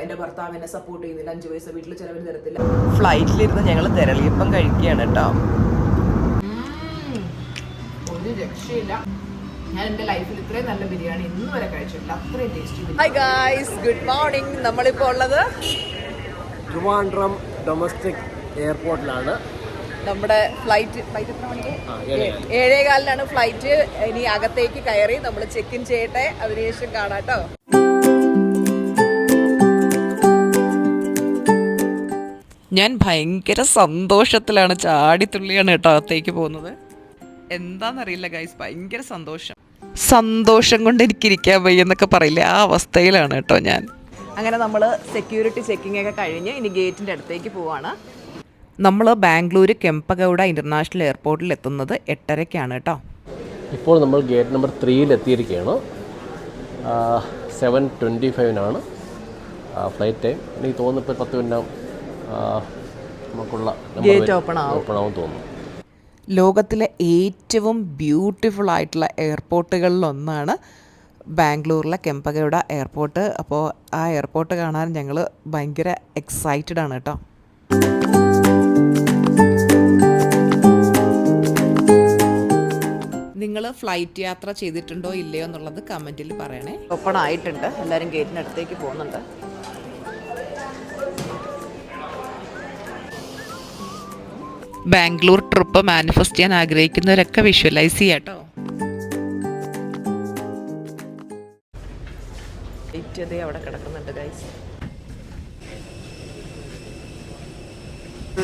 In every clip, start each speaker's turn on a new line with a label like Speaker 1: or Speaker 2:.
Speaker 1: എൻ്റെ ഭർത്താവ് എന്നെ സപ്പോർട്ട് ചെയ്യുന്നില്ല, 5 പൈസ വീട്ടിൽ ചിലവിന് തരത്തില്ല.
Speaker 2: ഫ്ലൈറ്റിലിരുന്ന് ഞങ്ങൾ തെരളിയപ്പം കഴിക്കുകയാണ് കേട്ടോ.
Speaker 1: ഒരു രക്ഷയില്ല. ഞാൻ എൻ്റെ ലൈഫിൽ ഇത്രയും നല്ല ബിരിയാണി ഇന്ന് വരെ കഴിച്ചിട്ടില്ല, അത്രയും tasty.
Speaker 2: Hi guys, good morning. നമ്മളിപ്പോൾ ഉള്ളത്
Speaker 3: ട്രിവാൻഡ്രം ഡൊമസ്റ്റിക് എയർപോർട്ടിലാണ്.
Speaker 2: നമ്മുടെ ഫ്ലൈറ്റ് എത്ര മണിക്ക്? 7:15 ഫ്ലൈറ്റ്. ഇനി അകത്തേക്ക് കയറി നമ്മൾ ചെക്ക് ഇൻ ചെയ്യട്ടെ, അതിനുശേഷം കാണാം കേട്ടോ. ഞാൻ ഭയങ്കര സന്തോഷത്തിലാണ്, ചാടിത്തുള്ളിയാണ് കേട്ടോ അകത്തേക്ക് പോകുന്നത്. എന്താണെന്നറിയില്ല ഗൈസ്, ഭയങ്കര സന്തോഷം കൊണ്ട് എനിക്കിരിക്കാൻ വയ്യ എന്നൊക്കെ പറയില്ലേ, ആ അവസ്ഥയിലാണ് കേട്ടോ ഞാൻ. അങ്ങനെ നമ്മൾ സെക്യൂരിറ്റി ചെക്കിംഗ് ഒക്കെ കഴിഞ്ഞ് ഇനി ഗേറ്റിൻ്റെ അടുത്തേക്ക് പോവാണ്. നമ്മൾ ബാംഗ്ലൂർ കെമ്പഗൌഡ ഇൻ്റർനാഷണൽ എയർപോർട്ടിൽ എത്തുന്നത് 8:30 കേട്ടോ.
Speaker 3: ഇപ്പോൾ നമ്മൾ ഗേറ്റ് നമ്പർ 3 എത്തിയിരിക്കുകയാണ്. 7:25 ഫ്ലൈറ്റ് ടൈം. എനിക്ക് തോന്നുന്നു ഇപ്പോൾ 10 മിനിറ്റ് നമുക്കുള്ള
Speaker 2: ഗേറ്റ് ഓപ്പൺ ആവും
Speaker 3: തോന്നുന്നു.
Speaker 2: ലോകത്തിലെ ഏറ്റവും ബ്യൂട്ടിഫുൾ ആയിട്ടുള്ള എയർപോർട്ടുകളിലൊന്നാണ് ബാംഗ്ലൂരിലെ കെമ്പഗൌഡ എയർപോർട്ട്. അപ്പോൾ ആ എയർപോർട്ട് കാണാൻ ഞങ്ങൾ ഭയങ്കര എക്സൈറ്റഡ് ആണ് കേട്ടോ. നിങ്ങൾ ഫ്ലൈറ്റ് യാത്ര ചെയ്തിട്ടുണ്ടോ ഇല്ലയോ എന്നുള്ളത് കമൻറ്റിൽ പറയണേ. ഓപ്പൺ ആയിട്ടുണ്ട്, എല്ലാവരും ഗേറ്റിനടുത്തേക്ക് പോകുന്നുണ്ട്. ബാംഗ്ലൂർ ട്രിപ്പ് മാനിഫെസ്റ്റ് ചെയ്യാൻ ആഗ്രഹിക്കുന്നവരൊക്കെ വിഷ്വലൈസ് ചെയ്യാട്ടോ. അവിടെ കിടക്കുന്നുണ്ട് ഗൈസ്.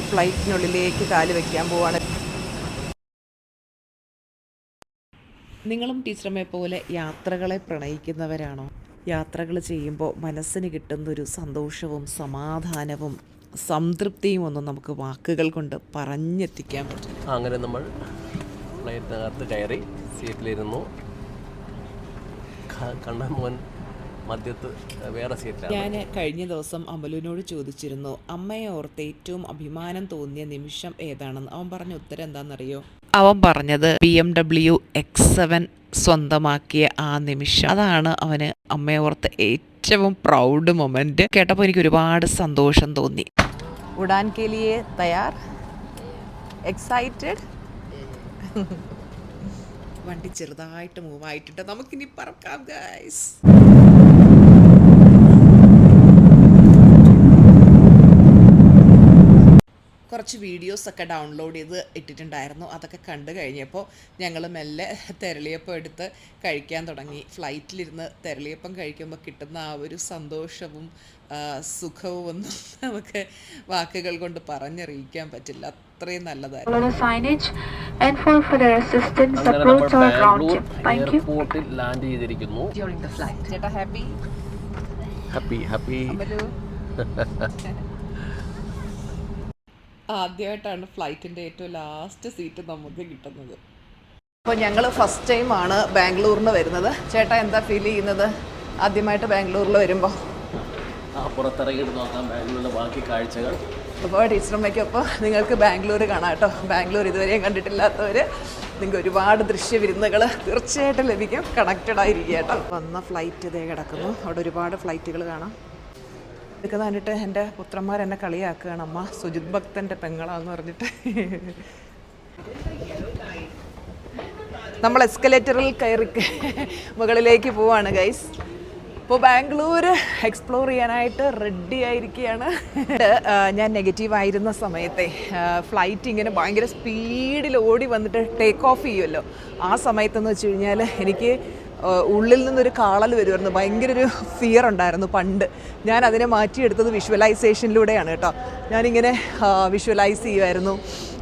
Speaker 2: ഫ്ലൈറ്റിനുള്ളിലേക്ക് കാല് വെക്കാൻ പോവാണ്. നിങ്ങളും ടീച്ചറമ്മയെ പോലെ യാത്രകളെ പ്രണയിക്കുന്നവരാണോ? യാത്രകൾ ചെയ്യുമ്പോൾ മനസ്സിന് കിട്ടുന്നൊരു സന്തോഷവും സമാധാനവും സംതൃപ്തിയും ഒന്നും നമുക്ക് വാക്കുകൾ കൊണ്ട് പറഞ്ഞെത്തിക്കാൻ പറ്റില്ല.
Speaker 3: അങ്ങനെ നമ്മൾ ഫ്ലൈറ്റിനകത്ത് കയറി സീറ്റിലിരുന്നു. കണ്ണൻ മോൻ മധ്യത്ത് വേറെ സീറ്റിലാണ്.
Speaker 2: ഞാൻ കഴിഞ്ഞ ദിവസം അമലുവിനോട് ചോദിച്ചിരുന്നു, അമ്മയെ ഓർത്ത് ഏറ്റവും അഭിമാനം തോന്നിയ നിമിഷം ഏതാണെന്ന്. അവൻ പറഞ്ഞ ഉത്തരം എന്താണെന്നറിയോ? അവൻ പറഞ്ഞത് BMW X7 സ്വന്തമാക്കിയ ആ നിമിഷം. അതാണ് അവന് അമ്മയെ ഓർത്ത് ഏറ്റവും പ്രൗഡ് മൊമെന്റ്. കേട്ടപ്പോൾ എനിക്ക് ഒരുപാട് സന്തോഷം തോന്നി. ഉഡാൻ കെ ലിയേ തയ്യാർ? എക്സൈറ്റഡ്? വണ്ടി ചെറുതായിട്ട് മൂവ് ആയിട്ടുണ്ട്, നമുക്കിനി പറക്കാം ഗൈസ്. കുറച്ച് വീഡിയോസൊക്കെ ഡൗൺലോഡ് ചെയ്ത് ഇട്ടിട്ടുണ്ടായിരുന്നു. അതൊക്കെ കണ്ടു കഴിഞ്ഞപ്പോൾ ഞങ്ങൾ മെല്ലെ തെരളിയപ്പം എടുത്ത് കഴിക്കാൻ തുടങ്ങി. ഫ്ലൈറ്റിലിരുന്ന് തെരളിയപ്പം കഴിക്കുമ്പോൾ കിട്ടുന്ന ആ ഒരു സന്തോഷവും സുഖവും ഒന്നും നമുക്ക് വാക്കുകൾ കൊണ്ട് പറഞ്ഞറിയിക്കാൻ പറ്റില്ല, അത്രയും നല്ലതായിരുന്നു.
Speaker 3: എയർപോർട്ടിൽ ലാൻഡ് ചെയ്തിരിക്കുന്നു.
Speaker 2: ചേട്ടാ ഹാപ്പി? ആദ്യമായിട്ടാണ് ഫ്ലൈറ്റിൻ്റെ ഏറ്റവും ലാസ്റ്റ് സീറ്റ് നമുക്ക് കിട്ടുന്നത്. അപ്പോൾ ഞങ്ങൾ ഫസ്റ്റ് ടൈമാണ് ബാംഗ്ലൂരിന് വരുന്നത്. ചേട്ടാ എന്താ ഫീൽ ചെയ്യുന്നത് ആദ്യമായിട്ട് ബാംഗ്ലൂരിൽ വരുമ്പോൾ?
Speaker 3: പുറത്തിറങ്ങിയിട്ട് നോക്കാം ബാംഗ്ലൂരിലെ ബാക്കി കാഴ്ചകൾ.
Speaker 2: അപ്പോൾ ടീച്ചറമ്മയ്ക്കൊപ്പം നിങ്ങൾക്ക് ബാംഗ്ലൂർ കാണാം കേട്ടോ. ബാംഗ്ലൂർ ഇതുവരെയും കണ്ടിട്ടില്ലാത്തവർ, നിങ്ങൾക്ക് ഒരുപാട് ദൃശ്യവിരുന്നുകൾ തീർച്ചയായിട്ടും ലഭിക്കും. കണക്റ്റഡ് ആയിരിക്കുക കേട്ടോ. വന്ന ഫ്ലൈറ്റ് ഇതേ കിടക്കുന്നു. അവിടെ ഒരുപാട് ഫ്ലൈറ്റുകൾ കാണാം. ഇതൊക്കെ കണ്ടിട്ട് എൻ്റെ പുത്രന്മാർ എന്നെ കളിയാക്കുകയാണ്, അമ്മ സുജിത് ഭക്തൻ്റെ പെങ്ങളാന്ന് പറഞ്ഞിട്ട്. നമ്മൾ എസ്കലേറ്ററിൽ കയറി മുകളിലേക്ക് പോവാണ് ഗൈസ്. ഇപ്പോൾ ബാംഗ്ലൂർ എക്സ്പ്ലോർ ചെയ്യാനായിട്ട് റെഡി ആയിരിക്കുകയാണ്. ഞാൻ നെഗറ്റീവായിരുന്ന സമയത്തെ ഫ്ലൈറ്റ് ഇങ്ങനെ ഭയങ്കര സ്പീഡിൽ ഓടി വന്നിട്ട് ടേക്ക് ഓഫ് ചെയ്യുമല്ലോ, ആ സമയത്തെന്ന് വെച്ച് കഴിഞ്ഞാൽ എനിക്ക് ഉള്ളിൽ നിന്നൊരു കാളൽ വരുമായിരുന്നു. ഭയങ്കര ഒരു ഫിയർ ഉണ്ടായിരുന്നു പണ്ട്. ഞാൻ അതിനെ മാറ്റിയെടുത്തത് വിഷ്വലൈസേഷനിലൂടെയാണ് കേട്ടോ. ഞാനിങ്ങനെ വിഷ്വലൈസ് ചെയ്യുമായിരുന്നു.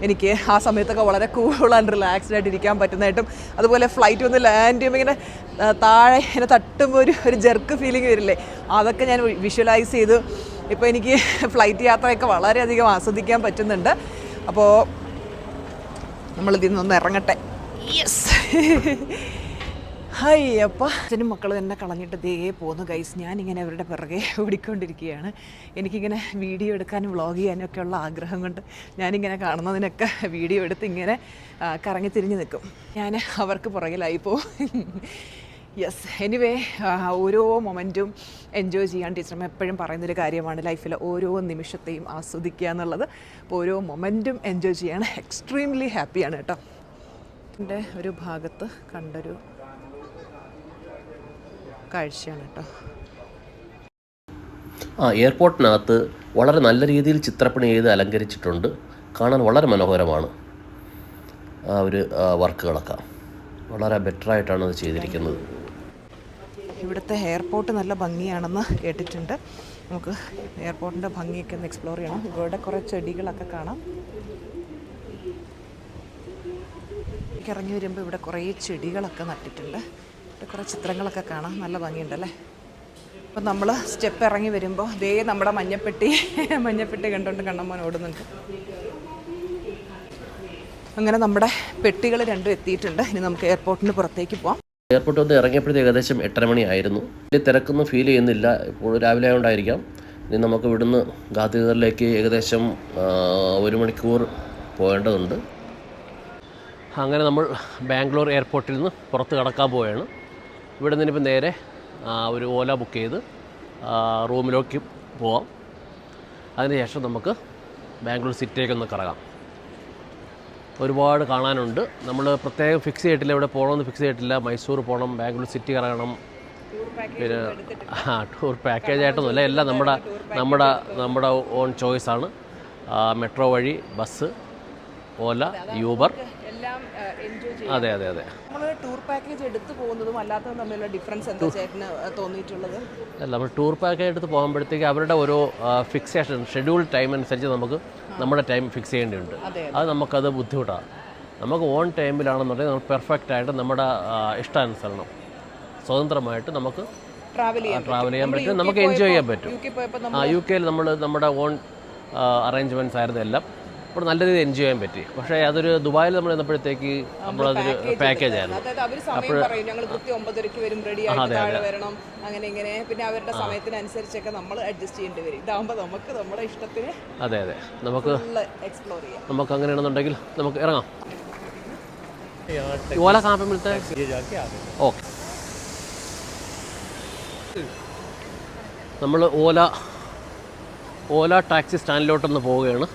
Speaker 2: എനിക്ക് ആ സമയത്തൊക്കെ വളരെ കൂൾ ആൻഡ് റിലാക്സ്ഡ് ആയിട്ട് ഇരിക്കാൻ പറ്റുന്നതായിട്ടും, അതുപോലെ ഫ്ലൈറ്റ് ഒന്ന് ലാൻഡ് ചെയ്യുമ്പോൾ ഇങ്ങനെ താഴെ ഇങ്ങനെ തട്ടുമ്പോൾ ഒരു ജെർക്ക് ഫീലിംഗ് വരില്ലേ, അതൊക്കെ ഞാൻ വിഷ്വലൈസ് ചെയ്തു. ഇപ്പോൾ എനിക്ക് ഫ്ലൈറ്റ് യാത്രയൊക്കെ വളരെയധികം ആസ്വദിക്കാൻ പറ്റുന്നുണ്ട്. അപ്പോൾ നമ്മളിതിൽ നിന്നൊന്ന് ഇറങ്ങട്ടെ. യെസ്. ഹായ് അപ്പ അച്ഛനും മക്കളും എന്നെ കളഞ്ഞിട്ട് ദേ പോകുന്നു ഗൈസ്. ഞാനിങ്ങനെ അവരുടെ പിറകെ ഓടിക്കൊണ്ടിരിക്കുകയാണ്. എനിക്കിങ്ങനെ വീഡിയോ എടുക്കാനും വ്ളോഗ് ചെയ്യാനും ഒക്കെ ഉള്ള ആഗ്രഹം കൊണ്ട് ഞാനിങ്ങനെ കാണുന്നതിനൊക്കെ വീഡിയോ എടുത്ത് ഇങ്ങനെ കറങ്ങി തിരിഞ്ഞ് നിൽക്കും. ഞാൻ അവർക്ക് പുറകിലായി പോവും. യെസ്, എനിവേ ഓരോ മൊമെൻറ്റും എൻജോയ് ചെയ്യാൻ ടീച്ചറമ്മ എപ്പോഴും പറയുന്നൊരു കാര്യമാണ് ലൈഫിൽ ഓരോ നിമിഷത്തെയും ആസ്വദിക്കുക എന്നുള്ളത്. അപ്പോൾ ഓരോ മൊമെൻറ്റും എൻജോയ് ചെയ്യാൻ എക്സ്ട്രീംലി ഹാപ്പിയാണ് കേട്ടോ. എൻ്റെ ഒരു ഭാഗത്ത് കണ്ടൊരു കാഴ്ചയാണ് കേട്ടോ.
Speaker 3: എയർപോർട്ടിനകത്ത് വളരെ നല്ല രീതിയിൽ ചിത്രപ്പണി ചെയ്ത് അലങ്കരിച്ചിട്ടുണ്ട്. കാണാൻ വളരെ മനോഹരമാണ്. ആ ഒരു വർക്കുകളൊക്കെ വളരെ ബെറ്ററായിട്ടാണ് അത് ചെയ്തിരിക്കുന്നത്.
Speaker 2: ഇവിടുത്തെ എയർപോർട്ട് നല്ല ഭംഗിയാണെന്ന് കേട്ടിട്ടുണ്ട്. നമുക്ക് എയർപോർട്ടിൻ്റെ ഭംഗിയൊക്കെ ഒന്ന് എക്സ്പ്ലോർ ചെയ്യണം. ഇവിടെ കുറേ ചെടികളൊക്കെ കാണാം. ഇറങ്ങി വരുമ്പോൾ ഇവിടെ കുറേ ചെടികളൊക്കെ നട്ടിട്ടുണ്ട്. ഇവിടെ കുറേ ചിത്രങ്ങളൊക്കെ കാണാം. നല്ല ഭംഗിയുണ്ടല്ലേ. അപ്പം നമ്മൾ സ്റ്റെപ്പ് ഇറങ്ങി വരുമ്പോൾ ദേ നമ്മുടെ മഞ്ഞപ്പെട്ടി കണ്ടുകൊണ്ട് കണ്ണമ്മോൻ ഓടുന്നുണ്ട്. അങ്ങനെ നമ്മുടെ പെട്ടികൾ രണ്ടും എത്തിയിട്ടുണ്ട്. ഇനി നമുക്ക് എയർപോർട്ടിന് പുറത്തേക്ക് പോവാം.
Speaker 3: എയർപോർട്ടിൽ വന്ന് ഇറങ്ങിയപ്പോഴത്തേക്ക് ഏകദേശം 8:30 മണിയായിരുന്നു. വലിയ തിരക്കൊന്നും ഫീൽ ചെയ്യുന്നില്ല. ഇപ്പോൾ രാവിലെ ആയതുകൊണ്ടായിരിക്കാം. ഇനി നമുക്ക് ഇവിടുന്ന് ഗാന്ധിനഗറിലേക്ക് ഏകദേശം 1 മണിക്കൂർ പോകേണ്ടതുണ്ട്. അങ്ങനെ നമ്മൾ ബാംഗ്ലൂർ എയർപോർട്ടിൽ നിന്ന് പുറത്ത് കടക്കാൻ പോവുകയാണ്. ഇവിടെ നിന്നിപ്പോൾ നേരെ ഒരു ഓല ബുക്ക് ചെയ്ത് റൂമിലേക്ക് പോവാം. അതിനുശേഷം നമുക്ക് ബാംഗ്ലൂർ സിറ്റിയിലേക്കൊന്ന് കറങ്ങാം. ഒരുപാട് കാണാനുണ്ട്. നമ്മൾ പ്രത്യേകം ഫിക്സ് ചെയ്തിട്ടില്ല, ഇവിടെ പോകണമെന്ന് ഫിക്സ് ചെയ്തിട്ടില്ല. മൈസൂർ പോകണം, ബാംഗ്ലൂർ സിറ്റി കറങ്ങണം. പിന്നെ ടൂർ പാക്കേജായിട്ടൊന്നുമില്ല, എല്ലാം നമ്മുടെ ഓൺ ചോയ്സാണ്. മെട്രോ വഴി, ബസ്, ഓല, യൂബർ. അതെ.
Speaker 2: നമ്മൾ ടൂർ പാക്കേജ് എടുത്ത് പോകുന്നതും അല്ലാത്തതും തമ്മിലുള്ള ഡിഫറൻസ് എന്താ ചേട്ടന് തോന്നിയിട്ടുള്ളത്?
Speaker 3: അല്ല, നമ്മൾ ടൂർ പാക്കേജ് എടുത്ത് പോകുമ്പോഴത്തേക്ക് അവരുടെ ഓരോ ഫിക്സേഷൻ ഷെഡ്യൂൾ ടൈം അനുസരിച്ച് നമുക്ക് നമ്മുടെ ടൈം ഫിക്സ് ചെയ്യേണ്ടതുണ്ട്. അത് നമുക്കത് ബുദ്ധിമുട്ടാണ്. നമുക്ക് ഓൺ ടൈമിലാണെന്നുണ്ടെങ്കിൽ നമ്മൾ പെർഫെക്റ്റ് ആയിട്ട് നമ്മുടെ ഇഷ്ടാനുസരണം സ്വതന്ത്രമായിട്ട് നമുക്ക് ട്രാവൽ ചെയ്യാൻ പറ്റും, നമുക്ക് എൻജോയ് ചെയ്യാൻ പറ്റും. UK-യിൽ നമ്മുടെ ഓൺ അറേഞ്ച്മെൻറ്റ്സ് ആയിരുന്നു എല്ലാം. അപ്പോൾ നല്ല രീതിയിൽ എൻജോയ് ചെയ്യാൻ പറ്റി. പക്ഷേ അതൊരു ദുബായിൽ നമ്മൾ ചെന്നപ്പോഴത്തേക്ക് നമ്മളതൊരു പാക്കേജ് ആയിരുന്നു. അപ്പോൾ
Speaker 2: പിന്നെ അവരുടെ സമയത്തിനനുസരിച്ചൊക്കെ നമ്മൾ അഡ്ജസ്റ്റ് ചെയ്യേണ്ടി വരും. ഇതാകുമ്പോൾ നമുക്ക് നമ്മുടെ ഇഷ്ടത്തിന്
Speaker 3: അതെ നമുക്ക്
Speaker 2: എക്സ്പ്ലോർ ചെയ്യാം.
Speaker 3: നമുക്ക് അങ്ങനെയാണെന്നുണ്ടെങ്കിൽ നമുക്ക് ഇറങ്ങാം. ഓല കहाँ मिलता है? ഓക്കെ, നമ്മൾ ഓല ടാക്സി സ്റ്റാൻഡിലോട്ടൊന്ന് പോവുകയാണ്.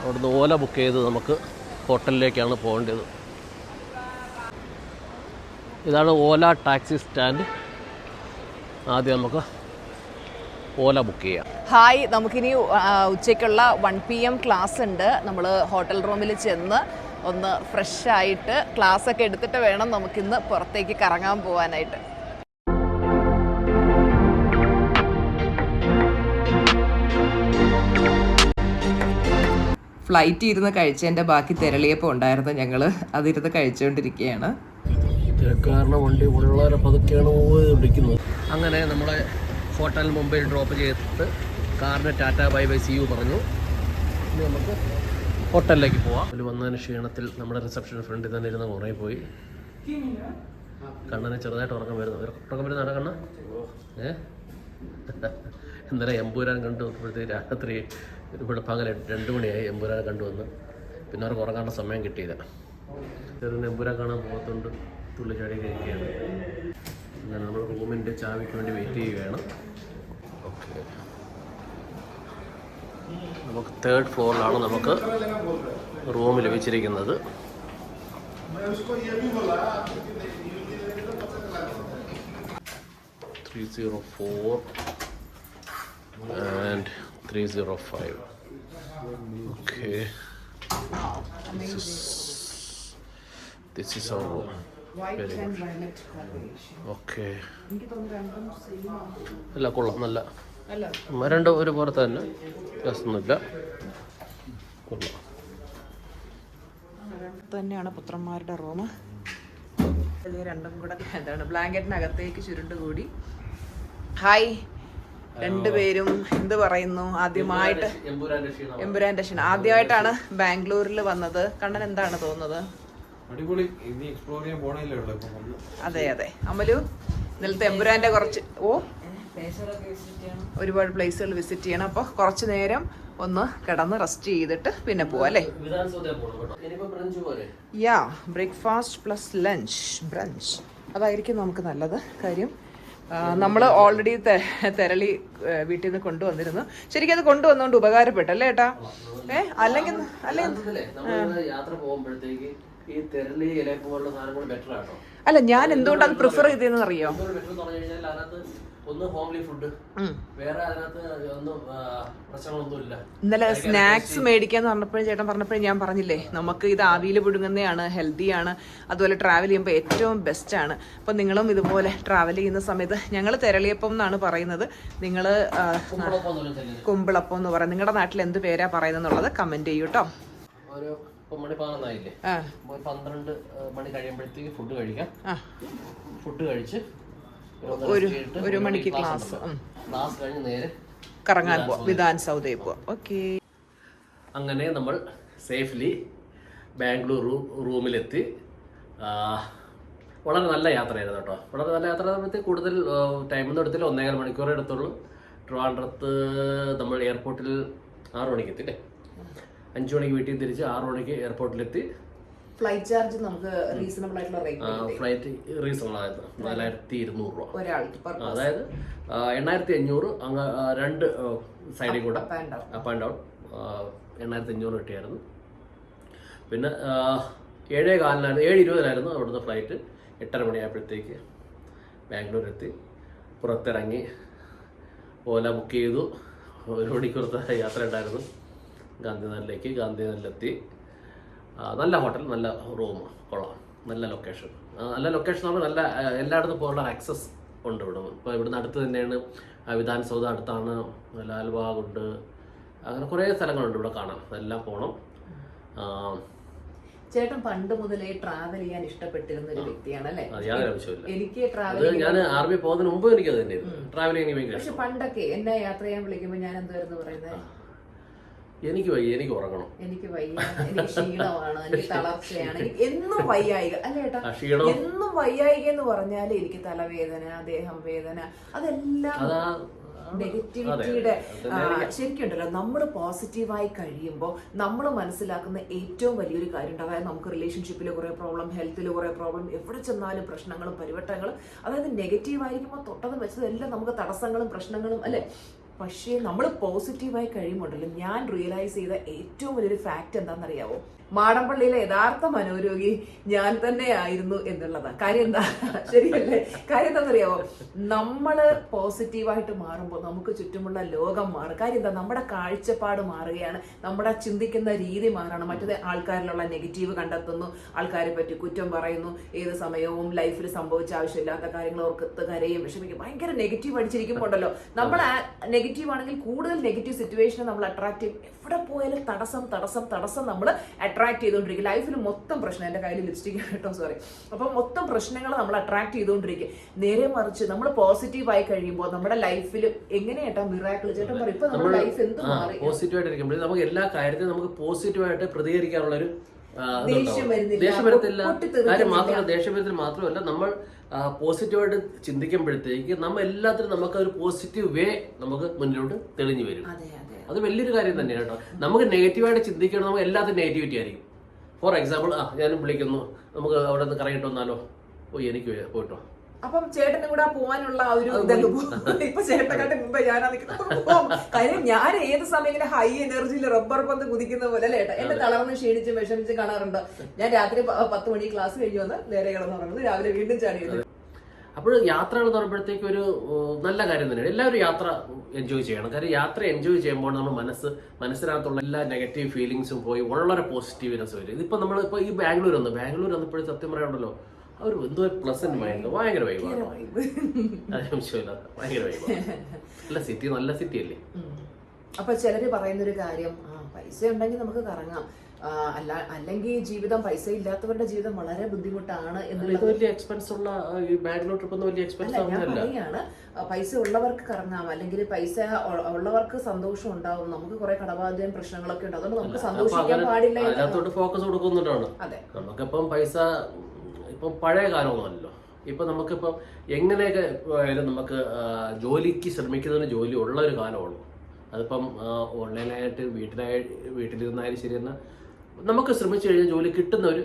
Speaker 3: അവിടുന്ന് ഓല ബുക്ക് ചെയ്ത് നമുക്ക് ഹോട്ടലിലേക്കാണ് പോകേണ്ടത്. ഇതാണ് ഓല ടാക്സി സ്റ്റാൻഡ്. ആദ്യം നമുക്ക് ഓല ബുക്ക് ചെയ്യാം.
Speaker 2: ഹായ്, നമുക്കിനി ഉച്ചയ്ക്കുള്ള 1 PM ക്ലാസ് ഉണ്ട്. നമ്മൾ ഹോട്ടൽ റൂമിൽ ചെന്ന് ഒന്ന് ഫ്രഷ് ആയിട്ട് ക്ലാസ്സൊക്കെ എടുത്തിട്ട് വേണം നമുക്കിന്ന് പുറത്തേക്ക് കറങ്ങാൻ പോകാനായിട്ട്. ഫ്ലൈറ്റ് ഇരുന്ന് കഴിച്ചതിൻ്റെ ബാക്കി തിരളിയപ്പോൾ ഉണ്ടായിരുന്നു. ഞങ്ങൾ അതിരുന്ന് കഴിച്ചുകൊണ്ടിരിക്കുകയാണ്.
Speaker 3: കാരണം വണ്ടി വളരെ പതുക്കെയാണ് ഓടിക്കുന്നത്. അങ്ങനെ നമ്മളെ ഹോട്ടൽ മുംബൈയിൽ ഡ്രോപ്പ് ചെയ്തിട്ട് കാറിന് tata bye bye see you പറഞ്ഞു. ഇനി നമുക്ക് ഹോട്ടലിലേക്ക് പോവാം. അതിൽ വന്നതിന് ക്ഷീണത്തിൽ നമ്മുടെ റിസപ്ഷൻ ഫ്രണ്ടിൽ തന്നെ ഇരുന്ന് ഉറങ്ങിപ്പോയി. കണ്ണനെ ചെറുതായിട്ട് ഉറക്കം വരുന്നതാണ് കണ്ണ. ഇന്നലെ എമ്പൂരാൻ കണ്ടുവന്നപ്പോഴത്തേക്ക് രാത്രി ഇവിടെ പകൽ 2 മണിയായി. എമ്പൂരാൻ കണ്ടുവന്ന് പിന്നെ അവർക്ക് ഉറങ്ങാനുള്ള സമയം കിട്ടിയില്ല. ചെറുതിന് എമ്പൂരാൻ കാണാൻ പോകത്തുണ്ട്, തുള്ളിച്ചാടി കഴിക്കുകയാണ്. അങ്ങനെ നമ്മൾ റൂമിൻ്റെ ചാവിക്ക് വേണ്ടി വെയിറ്റ് ചെയ്യുകയാണ്. ഓക്കെ, നമുക്ക് 3rd ഫ്ലോറിലാണ് നമുക്ക് റൂം ലഭിച്ചിരിക്കുന്നത്. $304 and 305. Okay, this is our room. Very good. Okay. അല്ല, കൊള്ളാം, നല്ല രണ്ടും ഒരുപോലെ തന്നെ, വ്യത്യാസമൊന്നുമില്ല. കൊള്ളാം.
Speaker 2: തന്നെയാണ് പുത്രന്മാരുടെ റൂം. രണ്ടും കൂടെ എന്താണ് ബ്ലാങ്കറ്റിനകത്തേക്ക് ചുരുണ്ടുകൂടി. ഹായ്, രണ്ടുപേരും എന്ത് പറയുന്നു? ആദ്യമായിട്ട് എമ്പുരാന്റെ ക്ഷീണം. ആദ്യമായിട്ടാണ് ബാംഗ്ലൂരിൽ വന്നത്. കണ്ണൻ എന്താണ് തോന്നുന്നത്? അതെ. അമലു, ഇന്നലത്തെ എമ്പുരാന്റെ കുറച്ച് ഒരുപാട് പ്ലേസുകൾ വിസിറ്റ് ചെയ്യണം. അപ്പോൾ കുറച്ച് നേരം ഒന്ന് കിടന്ന് റെസ്റ്റ് ചെയ്തിട്ട് പിന്നെ പോവാം അല്ലേ? യാ, ബ്രേക്ക്ഫാസ്റ്റ് പ്ലസ് ലഞ്ച് ബ്രഞ്ച് അതായിരിക്കും നമുക്ക് നല്ലത്. കാര്യം നമ്മൾ ഓൾറെഡി തെരളി വീട്ടിൽ നിന്ന് കൊണ്ടുവന്നിരുന്നു. ശരിക്കും അത് കൊണ്ടുവന്നുകൊണ്ട് ഉപകാരപ്പെട്ടല്ലേ ഏട്ടാ? അല്ലെങ്കിൽ
Speaker 3: യാത്ര പോകുമ്പോഴത്തേക്ക് ഈ തെരളി ഇല പോലുള്ള സാധനങ്ങൾ ബെറ്റർ ആട്ടോ.
Speaker 2: അല്ല, ഞാൻ എന്തുകൊണ്ട് അത് പ്രിഫർ ചെയ്തതെന്ന് അറിയോ?
Speaker 3: ഒന്ന് ഹോംലി ഫുഡ്, വേറെ അതിനകത്ത് ഒന്നും പ്രശ്നങ്ങളൊന്നുമില്ല.
Speaker 2: ഇന്നലെ സ്നാക്സ് മേടിക്കാന്ന് പറഞ്ഞപ്പോഴും ചേട്ടൻ പറഞ്ഞപ്പോഴും ഞാൻ പറഞ്ഞില്ലേ, നമുക്ക് ഇത് ആവിയിൽ പുഴുങ്ങുന്നതാണ്, ഹെൽത്തിയാണ്, അതുപോലെ ട്രാവൽ ചെയ്യുമ്പോൾ ഏറ്റവും ബെസ്റ്റാണ്. അപ്പം നിങ്ങളും ഇതുപോലെ ട്രാവൽ ചെയ്യുന്ന സമയത്ത് ഞങ്ങൾ തെരളിയപ്പം എന്നാണ് പറയുന്നത്, നിങ്ങൾ കുമ്പിളപ്പം എന്ന് പറയും. നിങ്ങളുടെ നാട്ടിൽ എന്ത് പേരാ പറയുന്നത് കമന്റ് ചെയ്യൂ കേട്ടോ.
Speaker 3: മണി 11 12 മണി കഴിയുമ്പോഴത്തേക്ക് ഫുഡ് കഴിക്കാം. ഫുഡ് കഴിച്ച്
Speaker 2: ഒരു മണിക്ക് ക്ലാസ്
Speaker 3: കഴിഞ്ഞ് നേരെ
Speaker 2: കറങ്ങാൻ പോവാം, വിധാൻ സൗദയിൽ പോവാം. ഓക്കെ,
Speaker 3: അങ്ങനെ നമ്മൾ സേഫ്ലി ബാംഗ്ലൂർ റൂമിലെത്തി. വളരെ നല്ല യാത്രയായിരുന്നു കേട്ടോ. വളരെ നല്ല യാത്ര ആകുമ്പോഴത്തേക്ക് കൂടുതൽ ടൈമൊന്നും എടുത്തില്ല, 1.5 മണിക്കൂറേ എടുത്തുള്ളൂ. ട്രിവാൻഡ്രത്ത് നമ്മൾ എയർപോർട്ടിൽ 6 മണിക്ക് എത്തില്ലേ, 5 മണിക്ക് വീട്ടിൽ തിരിച്ച് 6 മണിക്ക് എയർപോർട്ടിലെത്തി.
Speaker 2: ഫ്ലൈറ്റ് ചാർജ് നമുക്ക് റീസണബിൾ ആയിട്ടുള്ള റേറ്റ്,
Speaker 3: ഫ്ലൈറ്റ് റീസണബിൾ ആയിരുന്നു 4200 രൂപ
Speaker 2: ഒരാൾക്ക്,
Speaker 3: അതായത് 8500 അങ്ങ് 2 സൈഡിൽ കൂടെ അപ്പ് ആൻഡ് ഡൗൺ 8500 കിട്ടിയായിരുന്നു. പിന്നെ 7:20 അവിടുന്ന് ഫ്ലൈറ്റ്. 8:30 മണിയായപ്പോഴത്തേക്ക് ബാംഗ്ലൂർ എത്തി. പുറത്തിറങ്ങി ഓല ബുക്ക് ചെയ്തു. 1 മണിക്കൂറത്തെ യാത്ര ഉണ്ടായിരുന്നു ഗാന്ധിനഗറിലേക്ക്. ഗാന്ധിനഗറിലെത്തി. നല്ല ഹോട്ടൽ, നല്ല റൂം, കൊള്ളാം, നല്ല ലൊക്കേഷൻ. നല്ല ലൊക്കേഷൻ എന്ന് പറഞ്ഞാൽ നല്ല എല്ലായിടത്തും പോകാനുള്ള ആക്സസ് ഉണ്ട് ഇവിടെ. ഇപ്പോൾ ഇവിടുന്ന് അടുത്ത് തന്നെയാണ് വിധാൻ സൗദ, അടുത്താണ് ലാൽബാഗ് ഉണ്ട്, അങ്ങനെ കുറേ സ്ഥലങ്ങളുണ്ട് ഇവിടെ കാണാൻ. അതെല്ലാം പോകണം.
Speaker 2: ചേട്ടൻ പണ്ട് മുതലേ ട്രാവൽ ചെയ്യാൻ ഇഷ്ടപ്പെട്ടിരുന്ന ഒരു വ്യക്തിയാണ് അല്ലേ?
Speaker 3: യാതൊരു ആവശ്യമില്ല.
Speaker 2: എനിക്ക് ട്രാവൽ,
Speaker 3: ഞാൻ ആർമി പോകുന്നതിന് മുമ്പ് എനിക്ക് അത് തന്നെയായിരുന്നു ട്രാവലിംഗ് ഭയങ്കര.
Speaker 2: പക്ഷെ പണ്ടൊക്കെ എന്നെ യാത്ര ചെയ്യാൻ വിളിക്കുമ്പോൾ ഞാൻ എന്തായിരുന്നു പറയുന്നത്?
Speaker 3: എനിക്ക് വയ്യ, എനിക്ക് ഉറങ്ങണം,
Speaker 2: എനിക്ക് വയ്യ, എനിക്ക് ക്ഷീണമാണ്, എനിക്ക് തളർച്ചയാണ്, എനിക്ക് എന്നും വയ്യായിക അല്ലേ ഏട്ടാ? എന്നും വയ്യായിക എന്ന് പറഞ്ഞാൽ എനിക്ക് തലവേദന, ദേഹം വേദന, അതെല്ലാം നെഗറ്റിവിറ്റിയുടെ. ശരിക്കും ഉണ്ടല്ലോ, നമ്മൾ പോസിറ്റീവായി കഴിയുമ്പോൾ നമ്മൾ മനസ്സിലാക്കുന്ന ഏറ്റവും വലിയൊരു കാര്യമുണ്ട്. അതായത് നമുക്ക് റിലേഷൻഷിപ്പിൽ കുറേ പ്രോബ്ലം, ഹെൽത്തിൽ കുറേ പ്രോബ്ലം, എവിടെ ചെന്നാലും പ്രശ്നങ്ങളും പരിവട്ടങ്ങളും. അതായത് നെഗറ്റീവായിരിക്കുമ്പോൾ തൊട്ടതും വെച്ചതെല്ലാം നമുക്ക് തടസ്സങ്ങളും പ്രശ്നങ്ങളും അല്ലേ? പക്ഷേ നമ്മൾ പോസിറ്റീവായി കഴിയുമ്പോണ്ടല്ലോ, ഞാൻ റിയലൈസ് ചെയ്ത ഏറ്റവും വലിയൊരു ഫാക്റ്റ് എന്താണെന്നറിയാവോ? മാടമ്പള്ളിയിലെ യഥാർത്ഥ മനോരോഗി ഞാൻ തന്നെ ആയിരുന്നു എന്നുള്ളതാണ്. കാര്യം എന്താ? ശരിയല്ലേ? കാര്യം എന്താണെന്നറിയാവോ? നമ്മള് പോസിറ്റീവായിട്ട് മാറുമ്പോൾ നമുക്ക് ചുറ്റുമുള്ള ലോകം മാറും. കാര്യം എന്താ? നമ്മുടെ കാഴ്ചപ്പാട് മാറുകയാണ്, നമ്മുടെ ചിന്തിക്കുന്ന രീതി മാറണം. മറ്റേത് ആൾക്കാരിലുള്ള നെഗറ്റീവ് കണ്ടെത്തുന്നു, ആൾക്കാരെ പറ്റി കുറ്റം പറയുന്നു, ഏത് സമയവും ലൈഫിൽ സംഭവിച്ച ആവശ്യമില്ലാത്ത കാര്യങ്ങൾ ഓർക്കത്ത് കരയും വിഷമിക്കും. ഭയങ്കര നെഗറ്റീവ് അടിച്ചിരിക്കുമ്പോണ്ടല്ലോ, നമ്മൾ നെഗറ്റീവ് ആണെങ്കിൽ കൂടുതൽ നെഗറ്റീവ് സിറ്റുവേഷനെ നമ്മൾ അട്രാക്ട് ചെയ്യും. എവിടെ പോയാലും തടസ്സം തടസ്സം തടസ്സം നമ്മൾ അട്രാക്ട് ചെയ്തുകൊണ്ടിരിക്കും. ലൈഫിൽ മൊത്തം പ്രശ്നം, എൻ്റെ കയ്യിൽ ലിപ്സ്റ്റിക് കേട്ടോ, സോറി. അപ്പം മൊത്തം പ്രശ്നങ്ങൾ നമ്മൾ അട്രാക്ട് ചെയ്തുകൊണ്ടിരിക്കും. നേരെ മറിച്ച് നമ്മൾ പോസിറ്റീവായി കഴിയുമ്പോൾ നമ്മുടെ ലൈഫിൽ എങ്ങനെയായിട്ടാ മിറാക്കിൾ? ചേട്ടൻ പറയും, ഇപ്പൊ നമ്മുടെ ലൈഫ് എന്ത് മാറി?
Speaker 3: പോസിറ്റീവായിട്ട് ഇരിക്കുമ്പോൾ നമുക്ക് എല്ലാ കാര്യത്തിലും നമുക്ക് പോസിറ്റീവായിട്ട് പ്രതികരിക്കാനുള്ളൊരു
Speaker 2: ദേഷ്യം
Speaker 3: വരത്തില്ല. കാര്യം മാത്രമല്ല, ദേഷ്യം വരത്തിൽ മാത്രമല്ല, നമ്മൾ പോസിറ്റീവായിട്ട് ചിന്തിക്കുമ്പോഴത്തേക്ക് നമ്മൾ എല്ലാത്തിനും നമുക്ക് ഒരു പോസിറ്റീവ് വേ നമുക്ക് മുന്നിലോട്ട് തെളിഞ്ഞു വരും. അത് വലിയൊരു കാര്യം തന്നെയാണ് കേട്ടോ. നമുക്ക് നെഗറ്റീവായിട്ട് ചിന്തിക്കണം, നമുക്ക് എല്ലാത്തിനും നെഗറ്റിവിറ്റി ആയിരിക്കും. ഫോർ എക്സാമ്പിൾ, ഞാനും വിളിക്കുന്നു, നമുക്ക് അവിടെ നിന്ന് കറങ്ങിട്ട് വന്നാലോ? എനിക്ക് പോയിട്ടോ.
Speaker 2: അപ്പം ചേട്ടനും കൂടെ പോവാനുള്ള ഒരു ഇപ്പൊ ചേട്ടനെക്കാട്ടി മുമ്പേ ഞാനാ നിൽക്കുന്നത്. കാര്യം ഞാൻ ഏത് സമയം ഇങ്ങനെ ഹൈ എനർജിയിൽ റബ്ബർ പന്ത് കുതിക്കുന്ന പോലെ അല്ലേ ഏട്ടാ? എന്നെ തളർന്ന് ക്ഷീണിച്ച് വിഷമിച്ച് കാണാറുണ്ട്. ഞാൻ രാത്രി 10 മണി ക്ലാസ് കഴിഞ്ഞ് വന്ന് നേരെ കിടന്നുറങ്ങുന്നത്, രാവിലെ വീണ്ടും ചാടിയത്.
Speaker 3: അപ്പോൾ യാത്രകൾ എന്ന് പറയുമ്പോഴത്തേക്ക് ഒരു നല്ല കാര്യം തന്നെയാണ്. എല്ലാവരും യാത്ര എൻജോയ് ചെയ്യണം. കാര്യം യാത്ര എൻജോയ് ചെയ്യുമ്പോൾ നമ്മൾ മനസ്സിനകത്തുള്ള എല്ലാ നെഗറ്റീവ് ഫീലിങ്സും പോയി വളരെ പോസിറ്റീവ്നെസ് വരും. ഇതിപ്പോൾ നമ്മളിപ്പോൾ ഈ ബാംഗ്ലൂർ വന്നപ്പോഴും സത്യം പറയാനുണ്ടല്ലോ, ഒരു എന്തോ പ്ലസന്റ് മൈൻഡ്, ഭയങ്കര വൈബാണ്. ഭയങ്കര വൈബാണ്. നല്ല സിറ്റി അല്ലേ?
Speaker 2: അപ്പൊ ചിലര് പറയുന്നൊരു കാര്യം, പൈസ ഉണ്ടെങ്കിൽ നമുക്ക് കറങ്ങാം, അല്ലെങ്കിൽ ജീവിതം, പൈസ ഇല്ലാത്തവരുടെ ജീവിതം വളരെ ബുദ്ധിമുട്ടാണ് എന്നുള്ളത്.
Speaker 3: വലിയ എക്സ്പെൻസ് ഉള്ള ബാംഗ്ലൂർ ട്രിപ്പ് ഒന്നും വലിയ എക്സ്പെൻസ്
Speaker 2: ആണ്. പൈസ ഉള്ളവർക്ക് കറങ്ങാം, അല്ലെങ്കിൽ പൈസ ഉള്ളവർക്ക് സന്തോഷം ഉണ്ടാവും. നമുക്ക് കുറെ കടബാധ്യതയും പ്രശ്നങ്ങളൊക്കെ ഉണ്ട്, അതുകൊണ്ട് നമുക്ക് സന്തോഷിക്കാൻ പാടില്ല.
Speaker 3: അതിനകത്തോട്ട് ഫോക്കസ് കൊടുക്കുന്നുണ്ടാണ്.
Speaker 2: അതെ,
Speaker 3: നമുക്കിപ്പം പൈസ ഇപ്പം പഴയ കാലമൊന്നുമല്ലോ. ഇപ്പം നമുക്കിപ്പം എങ്ങനെയൊക്കെ ആയാലും നമുക്ക് ജോലിക്ക് ശ്രമിക്കുന്നതിന് ജോലി ഉള്ള ഒരു കാലമാണ്. അതിപ്പം ഓൺലൈനായിട്ട് വീട്ടിലിരുന്നായാലും ശരി എന്നാൽ നമുക്ക് ശ്രമിച്ചു കഴിഞ്ഞാൽ ജോലി കിട്ടുന്ന ഒരു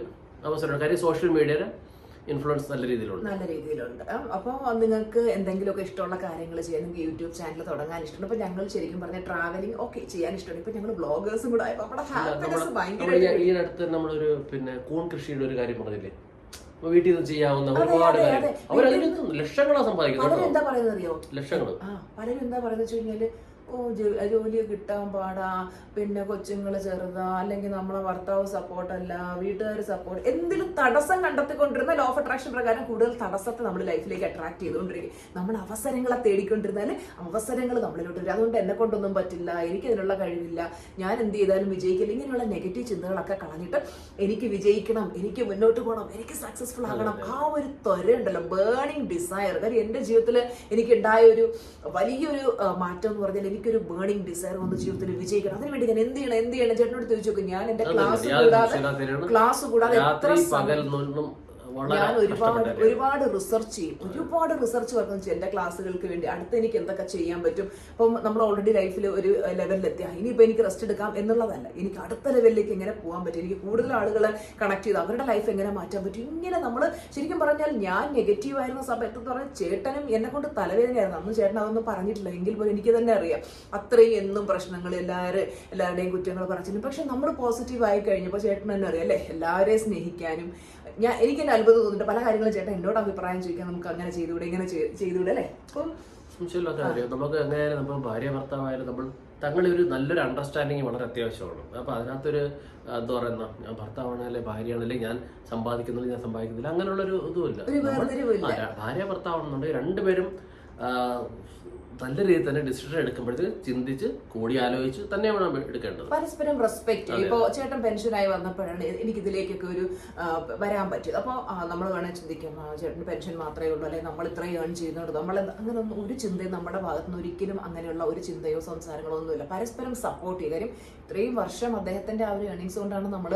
Speaker 3: അവസരമാണ്. കാര്യം സോഷ്യൽ മീഡിയയുടെ ഇൻഫ്ലുവൻസ് നല്ല രീതിയിലുണ്ട്.
Speaker 2: അപ്പോൾ നിങ്ങൾക്ക് എന്തെങ്കിലുമൊക്കെ ഇഷ്ടമുള്ള കാര്യങ്ങൾ ചെയ്യാൻ നിങ്ങൾക്ക് യൂട്യൂബ് ചാനൽ തുടങ്ങാൻ ഇഷ്ടമുണ്ട്. അപ്പോൾ ഞങ്ങൾ ശരിക്കും പറഞ്ഞാൽ ട്രാവലിംഗ് ഒക്കെ ചെയ്യാൻ ഇഷ്ടമാണ്. ഇപ്പം ഞങ്ങൾ ബ്ലോഗേഴ്സും കൂടെ ആയപ്പോൾ നമ്മുടെ ഹാപ്പിനെസ് ഭയങ്കര.
Speaker 3: ഈ അടുത്ത് നമ്മളൊരു കൂൺ കൃഷിയുടെ ഒരു കാര്യം പറഞ്ഞില്ലേ, വീട്ടിൽ നിന്ന് ചെയ്യാവുന്ന ഒരുപാട് കാര്യം അവരതിന് ലക്ഷങ്ങളാണ് സമ്പാദിക്കുന്നത്.
Speaker 2: എന്താ പറയുന്നത് അറിയോ?
Speaker 3: ലക്ഷങ്ങൾ.
Speaker 2: പലരും എന്താ പറയുന്നത് വെച്ച് കഴിഞ്ഞാല് ജോലി കിട്ടാൻ പാടാ, പിന്നെ കൊച്ചുങ്ങൾ ചെറുതാ, അല്ലെങ്കിൽ നമ്മളെ ഭർത്താവ് സപ്പോർട്ടല്ല, വീട്ടുകാർ സപ്പോർട്ട്, എന്തെങ്കിലും തടസ്സം കണ്ടെത്തിക്കൊണ്ടിരുന്ന ലോ ഓഫ് അട്രാക്ഷൻ പ്രകാരം കൂടുതൽ തടസ്സത്തെ നമ്മുടെ ലൈഫിലേക്ക് അട്രാക്ട് ചെയ്തുകൊണ്ടിരിക്കും. നമ്മൾ അവസരങ്ങളെ തേടിക്കൊണ്ടിരുന്നാൽ അവസരങ്ങൾ നമ്മളിലോട്ട് വരും. അതുകൊണ്ട് എന്നെ കൊണ്ടൊന്നും പറ്റില്ല, എനിക്ക് അതിനുള്ള കഴിവില്ല, ഞാൻ എന്ത് ചെയ്താലും വിജയിക്കില്ല, ഇങ്ങനെയുള്ള നെഗറ്റീവ് ചിന്തകളൊക്കെ കളഞ്ഞിട്ട് എനിക്ക് വിജയിക്കണം, എനിക്ക് മുന്നോട്ട് പോകണം, എനിക്ക് സക്സസ്ഫുൾ ആകണം, ആ ഒരു ത്വരയുണ്ടല്ലോ, ബേണിംഗ് ഡിസയർ. കാര്യം എൻ്റെ ജീവിതത്തിൽ എനിക്കുണ്ടായ ഒരു വലിയൊരു മാറ്റം എന്ന് പറഞ്ഞാൽ എനിക്കൊരു ബേണിംഗ് ഡിസയർ വന്ന് ജീവിതത്തിൽ വിജയിക്കണം. അതിനുവേണ്ടി ഞാൻ എന്ത് ചെയ്യണം ചേട്ടനോട് ചോദിച്ചു നോക്കും. ഞാൻ എന്റെ ക്ലാസ് കൂടാതെ ഞാൻ ഒരുപാട് റിസർച്ച് ചെയ്യും, ഒരുപാട് റിസർച്ച് വർക്ക് ചെയ്യും എന്റെ ക്ലാസ്സുകൾക്ക് വേണ്ടി. അടുത്ത് എനിക്ക് എന്തൊക്കെ ചെയ്യാൻ പറ്റും. അപ്പം നമ്മൾ ഓൾറെഡി ലൈഫിൽ ഒരു ലെവലിലെത്തിയ ഇനിയിപ്പോൾ എനിക്ക് റെസ്റ്റ് എടുക്കാം എന്നുള്ളതല്ല, എനിക്ക് അടുത്ത ലെവലിലേക്ക് എങ്ങനെ പോകാൻ പറ്റും, എനിക്ക് കൂടുതൽ ആളുകളെ കണക്ട് ചെയ്ത് അവരുടെ ലൈഫ് എങ്ങനെ മാറ്റാൻ പറ്റും. ഇങ്ങനെ നമ്മൾ ശരിക്കും പറഞ്ഞാൽ ഞാൻ നെഗറ്റീവ് ആയിരുന്ന സമയത്ത് എന്ന് പറഞ്ഞാൽ ചേട്ടനും എന്നെ കൊണ്ട് തലവേദനയായിരുന്നു. അന്ന് ചേട്ടൻ അതൊന്നും പറഞ്ഞിട്ടില്ല, എങ്കിൽ പോലും എനിക്ക് തന്നെ അറിയാം അത്രയും എന്നും പ്രശ്നങ്ങൾ, എല്ലാവരുടെയും കുറ്റങ്ങൾ പറഞ്ഞിരുന്നു. പക്ഷെ നമ്മൾ പോസിറ്റീവ് ആയി കഴിഞ്ഞപ്പോൾ ചേട്ടൻ തന്നെ അറിയാം അല്ലേ, എല്ലാവരെയും സ്നേഹിക്കാനും. എനിക്ക് തന്നെ അത്ഭുതം തോന്നിട്ട് പല കാര്യങ്ങളും ചേട്ടൻ എന്നോട് അഭിപ്രായം ചോദിക്കാൻ, നമുക്ക് അങ്ങനെ ചെയ്തുകൂടെ, ഇങ്ങനെ ചെയ്തുകൂടെ അല്ലേ. അപ്പം
Speaker 3: നമുക്ക് എങ്ങനെയായാലും നമ്മൾ ഭാര്യ ഭർത്താവായാലും നമ്മൾ തങ്ങളുടെ ഒരു നല്ലൊരു അണ്ടർസ്റ്റാൻഡിങ് വളരെ അത്യാവശ്യമാണ്. അപ്പൊ അതിനകത്തൊരു എന്താ പറയുന്ന, ഞാൻ ഭർത്താവാണല്ലേ ഭാര്യയാണല്ലേ, ഞാൻ സമ്പാദിക്കുന്നില്ല ഞാൻ സമ്പാദിക്കുന്നില്ല, അങ്ങനെയുള്ളൊരു ഇതുമില്ല. ഭാര്യ ഭർത്താവാണെന്നുണ്ടെങ്കിൽ രണ്ടുപേരും നല്ല രീതിയിൽ തന്നെ ഡിസിഷൻ എടുക്കുമ്പോഴത്തേക്ക് ചിന്തിച്ച് കൂടി ആലോചിച്ച് തന്നെ വേണം എടുക്കേണ്ടത്.
Speaker 2: പരസ്പരം റെസ്പെക്ട്. ഇപ്പോൾ ചേട്ടൻ പെൻഷനായി വന്നപ്പോഴാണ് എനിക്ക് ഇതിലേക്കൊക്കെ ഒരു വരാൻ പറ്റിയത്. അപ്പോൾ നമ്മൾ വേണേൽ ചിന്തിക്കും ചേട്ടന് പെൻഷൻ മാത്രമേ ഉള്ളൂ, അല്ലെങ്കിൽ നമ്മൾ ഇത്രയും ഏൺ ചെയ്യുന്നുണ്ട്, നമ്മൾ അങ്ങനെ ഒന്നും ഒരു ചിന്തയും നമ്മുടെ ഭാഗത്തുനിന്ന് ഒരിക്കലും അങ്ങനെയുള്ള ഒരു ചിന്തയോ സംസാരങ്ങളോ ഒന്നുമില്ല. പരസ്പരം സപ്പോർട്ട് ചെയ്യുക. കാര്യം ഇത്രയും വർഷം അദ്ദേഹത്തിന്റെ ആ ഒരു ഏണിങ്സ് കൊണ്ടാണ് നമ്മൾ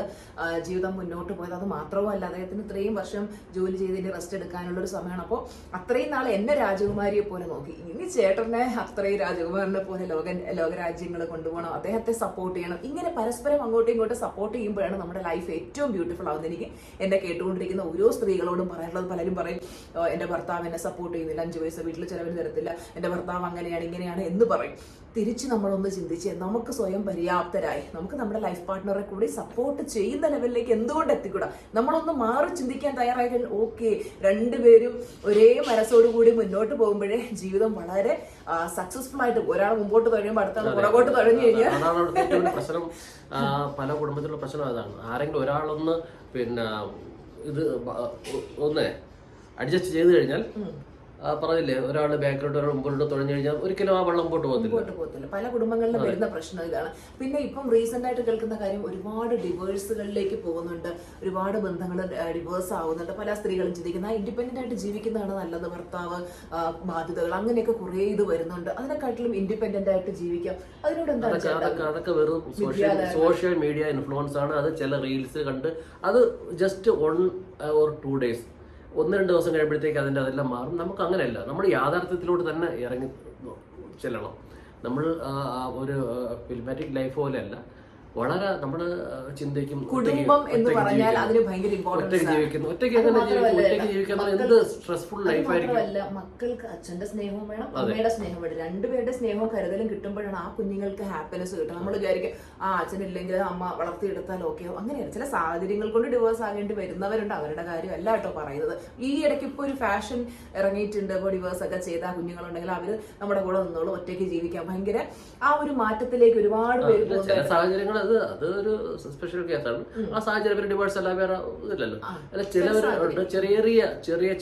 Speaker 2: ജീവിതം മുന്നോട്ട് പോയത്. അത് മാത്രമല്ല അദ്ദേഹത്തിന് ഇത്രയും വർഷം ജോലി ചെയ്തതിന് റെസ്റ്റ് എടുക്കാനുള്ള ഒരു സമയമാണ്. അപ്പോൾ അത്രയും നാൾ എന്നെ രാജകുമാരിയെ പോലെ നോക്കി, ഇനി ചേട്ടൻ അത്രയും രാജകുമാരനെ പോലെ ലോകരാജ്യങ്ങൾ കൊണ്ടുപോകണം, അദ്ദേഹത്തെ സപ്പോർട്ട് ചെയ്യണം. ഇങ്ങനെ പരസ്പരം അങ്ങോട്ടും ഇങ്ങോട്ടും സപ്പോർട്ട് ചെയ്യുമ്പോഴാണ് നമ്മുടെ ലൈഫ് ഏറ്റവും ബ്യൂട്ടിഫുൾ ആവുന്നത്. എനിക്ക് എന്നെ കേട്ടുകൊണ്ടിരിക്കുന്ന ഓരോ സ്ത്രീകളോടും പറയാനുള്ളത്, പലരും പറയും എന്റെ ഭർത്താവ് എന്നെ സപ്പോർട്ട് ചെയ്യുന്നില്ല, 5 പൈസ വീട്ടിൽ ചെലവിന് തരത്തില്ല, എന്റെ ഭർത്താവ് അങ്ങനെയാണ് ഇങ്ങനെയാണ് എന്ന് പറയും. തിരിച്ച് നമ്മളൊന്ന് ചിന്തിച്ച് നമുക്ക് സ്വയം പര്യാപ്തരായി നമുക്ക് നമ്മുടെ ലൈഫ് പാർട്ട്ണറെ കൂടി സപ്പോർട്ട് ചെയ്യുന്ന ലെവലിലേക്ക് എന്തുകൊണ്ട് എത്തിക്കൂടാ? നമ്മളൊന്ന് മാറി ചിന്തിക്കാൻ തയ്യാറായി കഴിഞ്ഞാൽ ഓക്കെ, രണ്ടുപേരും ഒരേ മനസ്സോടുകൂടി മുന്നോട്ട് പോകുമ്പോഴേ ജീവിതം വളരെ സക്സസ്ഫുൾ ആയിട്ട്, ഒരാൾ മുമ്പോട്ട് തുഴയുമ്പോൾ അടുത്താണ് പുറകോട്ട് തുഴഞ്ഞു കഴിഞ്ഞാൽ
Speaker 3: പ്രശ്നം. പല കുടുംബത്തിലുള്ള പ്രശ്നം അതാണ്. ആരെങ്കിലും ഒരാളൊന്ന് ഇത് ഒന്ന് അഡ്ജസ്റ്റ് ചെയ്ത് കഴിഞ്ഞാൽ പറഞ്ഞില്ലേ, ഒരാൾ ബാക്കിലോട്ട് ഒരാൾ മുമ്പോട്ട് തുഴഞ്ഞു കഴിഞ്ഞാൽ ഒരിക്കലും ആ വെള്ളം മുമ്പോട്ട്
Speaker 2: പോകത്തില്ല. പല കുടുംബങ്ങളിലും വരുന്ന പ്രശ്നം ഇതാണ്. പിന്നെ ഇപ്പം റീസെന്റ് ആയിട്ട് കേൾക്കുന്ന കാര്യം, ഒരുപാട് ഡിവോഴ്സുകളിലേക്ക് പോകുന്നുണ്ട്, ഒരുപാട് ബന്ധങ്ങൾ ഡിവോഴ്സ് ആവുന്നുണ്ട്. പല സ്ത്രീകളും ചിന്തിക്കുന്ന ഇൻഡിപെൻഡന്റ് ആയിട്ട് ജീവിക്കുന്നതാണ് നല്ലത്, ഭർത്താവ് ബാധ്യതകൾ അങ്ങനെയൊക്കെ കുറെ ഇത് വരുന്നുണ്ട്. അതിനെക്കാട്ടിലും ഇൻഡിപെൻഡന്റ് ആയിട്ട് ജീവിക്കാം. അതിനോട്
Speaker 3: അതൊക്കെ വെറും സോഷ്യൽ മീഡിയ ഇൻഫ്ലുവൻസ് ആണ്. അത് ചില റീൽസ് കണ്ട് അത് ജസ്റ്റ് 1 or 2 days, 1-2 ദിവസം കഴിയുമ്പോഴത്തേക്ക് അതെല്ലാം മാറും. നമുക്ക് അങ്ങനെയല്ല, നമ്മൾ യാഥാർത്ഥ്യത്തിലോട്ട് തന്നെ ഇറങ്ങി ചെല്ലണം. നമ്മൾ ഒരു ഫിലിമാറ്റിക് ലൈഫ് പോലെയല്ല, വളരെ നമ്മുടെ ചിന്തയ്ക്കും
Speaker 2: കുടുംബം എന്ന് പറഞ്ഞാൽ അതിന് ഭയങ്കര
Speaker 3: ഒറ്റയ്ക്ക് ജീവിക്കുന്ന എന്ത് സ്ട്രെസ്ഫുൾ ലൈഫായിരിക്കും.
Speaker 2: മക്കൾക്ക് അച്ഛന്റെ സ്നേഹവും വേണം, അമ്മയുടെ സ്നേഹം വേണം. രണ്ടുപേരുടെ സ്നേഹവും കരുതലും കിട്ടുമ്പോഴാണ് ആ കുഞ്ഞുങ്ങൾക്ക് ഹാപ്പിനെസ് കിട്ടും. നമ്മൾ വിചാരിക്കും അച്ഛനില്ലെങ്കിൽ അമ്മ വളർത്തിയെടുത്താൽ ഓക്കെ, അങ്ങനെയാണ്. ചില സാഹചര്യങ്ങൾ കൊണ്ട് ഡിവോഴ്സ് ആകേണ്ടി വരുന്നവരുണ്ട്, അവരുടെ കാര്യം അല്ല കേട്ടോ പറയുന്നത്. ഈ ഇടയ്ക്ക് ഇപ്പോൾ ഒരു ഫാഷൻ ഇറങ്ങിയിട്ടുണ്ട്, ഇപ്പോൾ ഡിവോഴ്സ് ഒക്കെ ചെയ്ത കുഞ്ഞുങ്ങളുണ്ടെങ്കിൽ അവർ നമ്മുടെ കൂടെ നിന്നോളും, ഒറ്റയ്ക്ക് ജീവിക്കാൻ ഭയങ്കര ആ ഒരു മാറ്റത്തിലേക്ക് ഒരുപാട് പേര് പോകുന്ന
Speaker 3: സാഹചര്യങ്ങൾ. അതൊരു സ്പെഷ്യൽ കേസാണ്. ആ സാഹചര്യം ഡിവോഴ്സ് അല്ല, വേറെ ഇതില്ലല്ലോ. അല്ല, ചിലവരുണ്ട് ചെറിയ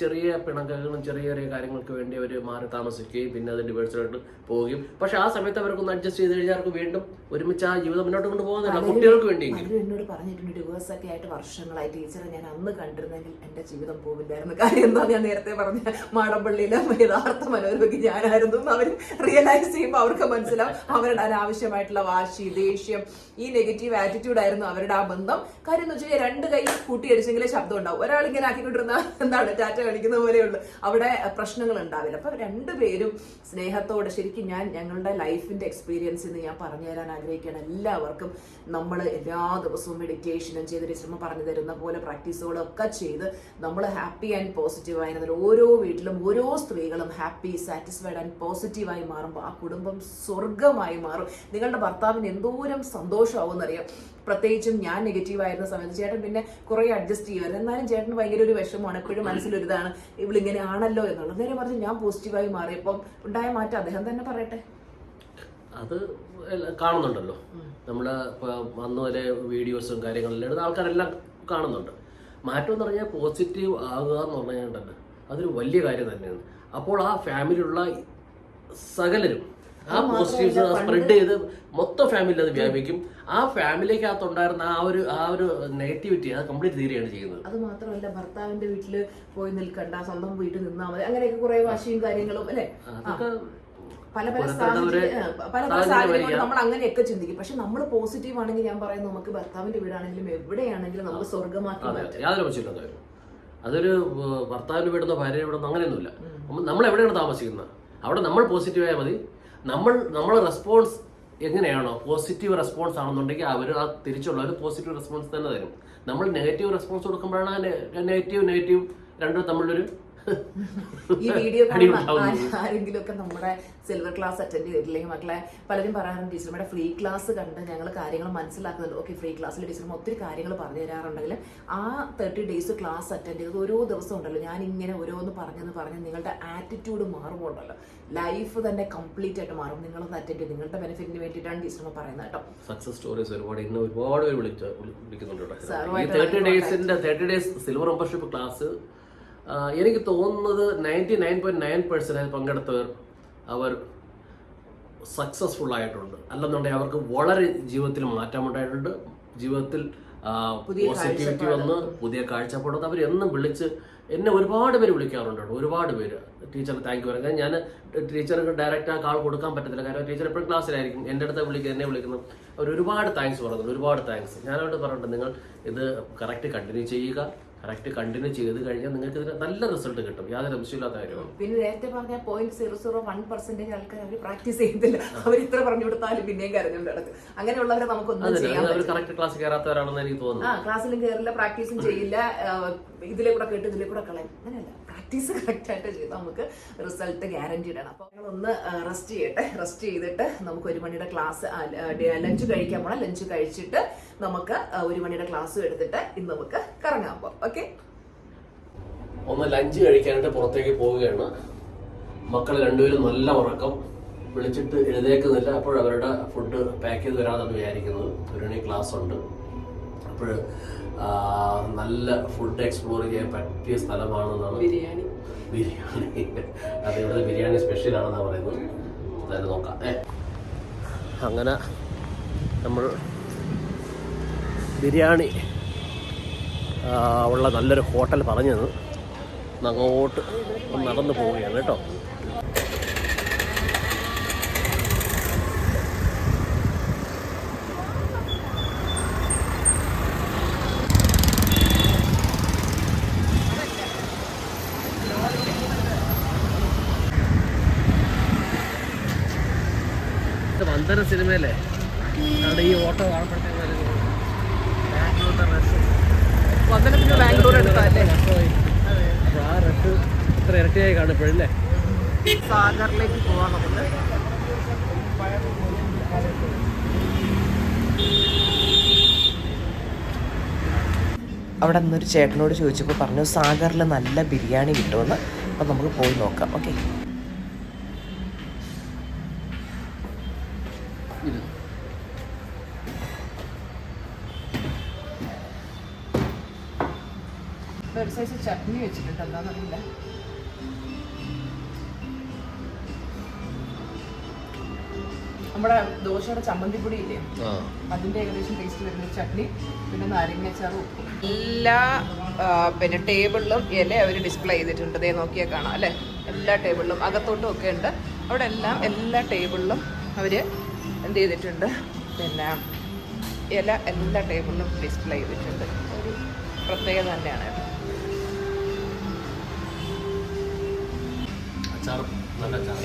Speaker 3: ചെറിയ പിണക്കങ്ങളും ചെറിയ ചെറിയ കാര്യങ്ങൾക്ക് വേണ്ടി അവർ മാറി താമസിക്കുകയും പിന്നെ അത് ഡിവോഴ്സിലോട്ട് പോവുകയും, പക്ഷെ ആ സമയത്ത് അവർക്കൊന്ന് അഡ്ജസ്റ്റ് ചെയ്ത് കഴിഞ്ഞാൽ അവർക്ക് വീണ്ടും ഒരുമിച്ച് ആ ജീവിതം മുന്നോട്ട് കൊണ്ടുപോകുന്നില്ല. കുട്ടികൾക്ക് വേണ്ടി
Speaker 2: എന്നോട് പറഞ്ഞിട്ടുണ്ട്, ഡിവോഴ്സ് ഒക്കെ ആയിട്ട് വർഷങ്ങളായി ടീച്ചറെ ഞാൻ അന്ന് കണ്ടിരുന്നെങ്കിൽ എന്റെ ജീവിതം പോവില്ലായിരുന്നു. കാര്യം എന്താ, ഞാൻ നേരത്തെ പറഞ്ഞ മാടമ്പള്ളിയിലെ യഥാർത്ഥ മനോരോഗി ഞാനായിരുന്നു. അവർ റിയലൈസ് ചെയ്യുമ്പോൾ അവർക്ക് മനസ്സിലാവും അവരുടെ അനാവശ്യമായിട്ടുള്ള വാശി, ദേഷ്യം, ഈ ഈ നെഗറ്റീവ് ആറ്റിറ്റ്യൂഡ് ആയിരുന്നു അവരുടെ ആ ബന്ധം. കാര്യം എന്ന് വെച്ചാൽ 2 കൈ കൂട്ടിയടിച്ചെങ്കിലേ ശബ്ദം ഉണ്ടാവും. ഒരാൾ ഇങ്ങനെ ആക്കിക്കൊണ്ടിരുന്ന എന്താണ് ടാറ്റ കാണിക്കുന്ന പോലെയുള്ളൂ, അവിടെ പ്രശ്നങ്ങൾ ഉണ്ടാവില്ല. അപ്പൊ 2 പേരും സ്നേഹത്തോടെ, ശരിക്കും ഞങ്ങളുടെ ലൈഫിന്റെ എക്സ്പീരിയൻസിൽ നിന്ന് ഞാൻ പറഞ്ഞു തരാൻ ആഗ്രഹിക്കുകയാണ് എല്ലാവർക്കും. നമ്മൾ എല്ലാ ദിവസവും മെഡിറ്റേഷനും ചെയ്ത് ടീച്ചർമ്മ പറഞ്ഞു തരുന്ന പോലെ പ്രാക്ടീസുകളൊക്കെ ചെയ്ത് നമ്മൾ ഹാപ്പി ആൻഡ് പോസിറ്റീവ് ആയിരുന്നതിൽ ഓരോ വീട്ടിലും ഓരോ സ്ത്രീകളും ഹാപ്പി, സാറ്റിസ്ഫൈഡ് ആൻഡ് പോസിറ്റീവായി മാറുമ്പോൾ ആ കുടുംബം സ്വർഗമായി മാറും. നിങ്ങളുടെ ഭർത്താവിന് എന്തോരം സന്തോഷമാവുമെന്നറിയാം. പ്രത്യേകിച്ചും ഞാൻ നെഗറ്റീവ് ആയിരുന്ന സമയത്ത് ചേട്ടൻ പിന്നെ കുറെ അഡ്ജസ്റ്റ് ചെയ്യുമായിരുന്നു. എന്നാലും ചേട്ടന് ഭയങ്കര ഒരു വിഷമമാണ്, എപ്പോഴും മനസ്സിലൊരിതാണ് ഇവളിങ്ങനെ ആണല്ലോ എന്നുള്ളത്. നേരെ പറഞ്ഞ് ഞാൻ പോസിറ്റീവായി മാറിയപ്പം ഉണ്ടായ മാറ്റം അദ്ദേഹം തന്നെ പറയട്ടെ.
Speaker 3: അത് കാണുന്നുണ്ടല്ലോ, നമ്മുടെ അന്ന് വരെ വീഡിയോസും കാര്യങ്ങളെല്ലാം ആൾക്കാരെല്ലാം കാണുന്നുണ്ട്. മാറ്റം എന്ന് പറഞ്ഞാൽ പോസിറ്റീവ് ആകുക എന്ന് പറഞ്ഞാൽ അതൊരു വലിയ കാര്യം തന്നെയാണ്. അപ്പോൾ ആ ഫാമിലിയിലുള്ള സകലരും ആ പോസിറ്റീവ്സ് സ്പ്രെഡ് ചെയ്ത് മൊത്തം ഫാമിലി അത് വ്യാപിക്കും. ആ ഫാമിലിക്കകത്തുണ്ടായിരുന്ന ആ ഒരു നെഗറ്റിവിറ്റി അത് കംപ്ലീറ്റ് തീരുകയാണ് ചെയ്യുന്നത്.
Speaker 2: അത് മാത്രമല്ല, ഭർത്താവിന്റെ വീട്ടില് പോയി നിൽക്കണ്ട, സ്വന്തം വീട്ടിൽ നിന്നാൽ മതി, അങ്ങനെയൊക്കെ കുറെ വാശിയും കാര്യങ്ങളും അല്ലെ. പല സാഹചര്യങ്ങളും നമ്മൾ അങ്ങനെയൊക്കെ ചിന്തിക്കും. പക്ഷെ നമ്മൾ പോസിറ്റീവ് ആണെങ്കിൽ ഞാൻ പറയുന്നത് നമുക്ക് ഭർത്താവിന്റെ വീടാണെങ്കിലും എവിടെയാണെങ്കിലും നമുക്ക് സ്വർഗമാക്കി മാറ്റാം.
Speaker 3: യാതൊരു ആവശ്യമില്ല. അതൊരു ഭർത്താവിന്റെ വീടെന്നോ ഭാര്യയുടെ വീടെന്നോ അങ്ങനെയൊന്നുമില്ല. നമ്മൾ എവിടെയാണ് താമസിക്കുന്നത് അവിടെ നമ്മൾ പോസിറ്റീവായാൽ മതി. നമ്മളെ റെസ്പോൺസ് എങ്ങനെയാണോ പോസിറ്റീവ് റെസ്പോൺസ് ആണെന്നുണ്ടെങ്കിൽ അവർ ആ തിരിച്ചുള്ളവർ പോസിറ്റീവ് റെസ്പോൺസ് തന്നെ തരും. നമ്മൾ നെഗറ്റീവ് റെസ്പോൺസ് കൊടുക്കുമ്പോഴാണ് ആ നെഗറ്റീവ് രണ്ടും തമ്മിലൊരു
Speaker 2: ഈ വീഡിയോ ആരെങ്കിലും ഒക്കെ നമ്മുടെ സിൽവർ ക്ലാസ് അറ്റൻഡ് ചെയ്തിട്ടില്ലെങ്കിൽ മക്കളെ പലരും പറയാറുണ്ട് ടീച്ചർമാരുടെ ഫ്രീ ക്ലാസ് കണ്ട് ഞങ്ങൾ കാര്യങ്ങൾ മനസ്സിലാക്കുന്നുണ്ട്. ഓക്കെ, ഫ്രീ ക്ലാസ്സിൽ ടീച്ചർമാർ ഒത്തിരി കാര്യങ്ങൾ പറഞ്ഞു തരാറുണ്ടെങ്കിലും ആ 30 days ക്ലാസ് അറ്റൻഡ് ചെയ്ത് ഓരോ ദിവസം ഉണ്ടല്ലോ ഞാൻ ഇങ്ങനെ ഓരോന്ന് പറഞ്ഞ് നിങ്ങളുടെ ആറ്റിറ്റ്യൂഡ് മാറുമ്പോണ്ടല്ലോ ലൈഫ് തന്നെ കംപ്ലീറ്റ് ആയിട്ട് മാറും. നിങ്ങളൊന്ന് അറ്റൻഡ് ചെയ്ത് നിങ്ങളുടെ ബെനിഫിറ്റിന് വേണ്ടിയിട്ടാണ് ടീച്ചർമാർ പറയുന്നത് കേട്ടോ.
Speaker 3: സക്സസ് സ്റ്റോറീസ് ഒരുപാട് പേര് വിളിക്കുന്നുണ്ട്. 30 days സിൽവർ മെമ്പർഷിപ്പ് ക്ലാസ് എനിക്ക് തോന്നുന്നത് 99.9% പങ്കെടുത്തവർ അവർ സക്സസ്ഫുൾ ആയിട്ടുണ്ട്. അല്ലെന്നുണ്ടെങ്കിൽ അവർക്ക് വളരെ ജീവിതത്തിൽ മാറ്റമുണ്ടായിട്ടുണ്ട്. ജീവിതത്തിൽ പോസിറ്റിവിറ്റി വന്ന് പുതിയ കാഴ്ചപ്പാട് അവർ എന്നും വിളിച്ച് എന്നെ ഒരുപാട് പേര് വിളിക്കാറുണ്ട്. ഒരുപാട് പേര് ടീച്ചർ താങ്ക് യു പറയാം. ഞാൻ ടീച്ചർക്ക് ഡയറക്റ്റ് ആ കാൾ കൊടുക്കാൻ പറ്റത്തില്ല, കാരണം ടീച്ചർ എപ്പോഴും ക്ലാസ്സിലായിരിക്കും. എൻ്റെ അടുത്ത് എന്നെ വിളിക്കുന്നു. അവർ ഒരുപാട് താങ്ക്സ് പറയുന്നുണ്ട്. ഒരുപാട് താങ്ക്സ്. ഞാനവിടെ പറഞ്ഞിട്ടുണ്ട് നിങ്ങൾ ഇത് കറക്റ്റ് കണ്ടിന്യൂ ചെയ്യുക. കറക്റ്റ് കണ്ടിന്യൂ ചെയ്ത് കഴിഞ്ഞാൽ നിങ്ങൾക്ക് ഇതിന് നല്ല റിസൾട്ട് കിട്ടും. യാതൊരു സംശയമില്ലാത്ത കാര്യമാണ്.
Speaker 2: പിന്നെ നേരത്തെ പറഞ്ഞ 0.001% ആൾക്കാർ അവർ പ്രാക്ടീസ് ചെയ്തില്ല. അവർ ഇത്ര പറഞ്ഞു കൊടുത്താലും പിന്നെയും കരഞ്ഞുകൊണ്ട് കിടക്കും. അങ്ങനെയുള്ളവരെ നമുക്കൊന്നും ചെയ്യാൻ
Speaker 3: കറക്റ്റ് ക്ലാസ് കയറാത്തവരാണെന്ന് എനിക്ക് തോന്നുന്നു.
Speaker 2: ക്ലാസ്സിലും കയറില്ല, പ്രാക്ടീസും ചെയ്യില്ല, ഇതിലെ കൂടെ കേട്ട് ഇതിലെ കൂടെ കളയും. അങ്ങനെയല്ല, പ്രാക്ടീസ് കറക്റ്റ് ആയിട്ട് ചെയ്ത് നമുക്ക് റിസൾട്ട് ഗ്യാരണ്ടീഡ് ആണ്. അപ്പോൾ ഞങ്ങളൊന്ന് റെസ്റ്റ് ചെയ്യട്ടെ. റെസ്റ്റ് ചെയ്തിട്ട് നമുക്ക് 1 മണിയുടെ ക്ലാസ് ലഞ്ച് കഴിക്കാൻ പോകണം. ലഞ്ച് കഴിച്ചിട്ട് നമുക്ക് 1 മണിയുടെ ക്ലാസ്സും എടുത്തിട്ട് ഇന്ന് നമുക്ക് കറങ്ങാൻ പോകാം. ഓക്കെ,
Speaker 3: ഒന്ന് ലഞ്ച് കഴിക്കാനായിട്ട് പുറത്തേക്ക് പോവുകയാണ്. മക്കൾ രണ്ടുപേരും നല്ല ഉറക്കം, വിളിച്ചിട്ട് എഴുതേക്കുന്നില്ല. അപ്പോൾ അവരുടെ ഫുഡ് പാക്ക് ചെയ്ത് വരാമെന്നാണ് വിചാരിക്കുന്നത്. 1 മണി ക്ലാസ് ഉണ്ട്. അപ്പോൾ നല്ല ഫുഡ് എക്സ്പ്ലോർ ചെയ്യാൻ പറ്റിയ സ്ഥലമാണെന്നാണ്. ബിരിയാണി അതിവിടെ ബിരിയാണി സ്പെഷ്യലാണെന്നാണ് പറയുന്നത്. അതായത് നോക്കാം. അങ്ങനെ നമ്മൾ ബിരിയാണി ഉള്ള നല്ലൊരു ഹോട്ടൽ പറഞ്ഞത് അങ്ങോട്ട് നടന്നു പോവുകയാണ് കേട്ടോ. വന്ദന സിനിമയിലെ അവിടെ ഈ ഓട്ടോ കാണപ്പെടുത്തേക്ക്
Speaker 2: ബാംഗ്ലൂർ എടുത്തല്ലേ
Speaker 3: ആ റഷ് ഇത്ര ഇരട്ടിയായി കാണപ്പെടും.
Speaker 2: സാഗറിലേക്ക് പോവാൻ നമുക്ക്. അവിടെ നിന്നൊരു ചേട്ടനോട് ചോദിച്ചപ്പോൾ പറഞ്ഞു സാഗറിൽ നല്ല ബിരിയാണി കിട്ടുമെന്ന്. അപ്പം നമുക്ക് പോയി നോക്കാം. ഓക്കെ, ഒരു സൈസ് ചട്നി വെച്ചിട്ടുണ്ട്. എന്താണെന്നറിയില്ല. നമ്മുടെ ദോശയുടെ ചമ്മന്തിപ്പൊടി ഇല്ലേ, അതിന്റെ ഏകദേശം ടേസ്റ്റ് വരുന്ന ചട്നി, പിന്നെ നാരങ്ങാച്ചാറും. എല്ലാ പിന്നെ ടേബിളിലും ഇല അവർ ഡിസ്പ്ലേ ചെയ്തിട്ടുണ്ട്. ദേ നോക്കിയാൽ കാണാം അല്ലേ, എല്ലാ ടേബിളിലും അകത്തോട്ടും ഒക്കെ ഉണ്ട്. അവിടെ എല്ലാം എല്ലാ ടേബിളിലും അവർ എന്ത് ചെയ്തിട്ടുണ്ട്, പിന്നെ ഇല എല്ലാ ടേബിളിലും ഡിസ്പ്ലേ ചെയ്തിട്ടുണ്ട്. ഒരു പ്രത്യേകത തന്നെയാണ് കേട്ടോ.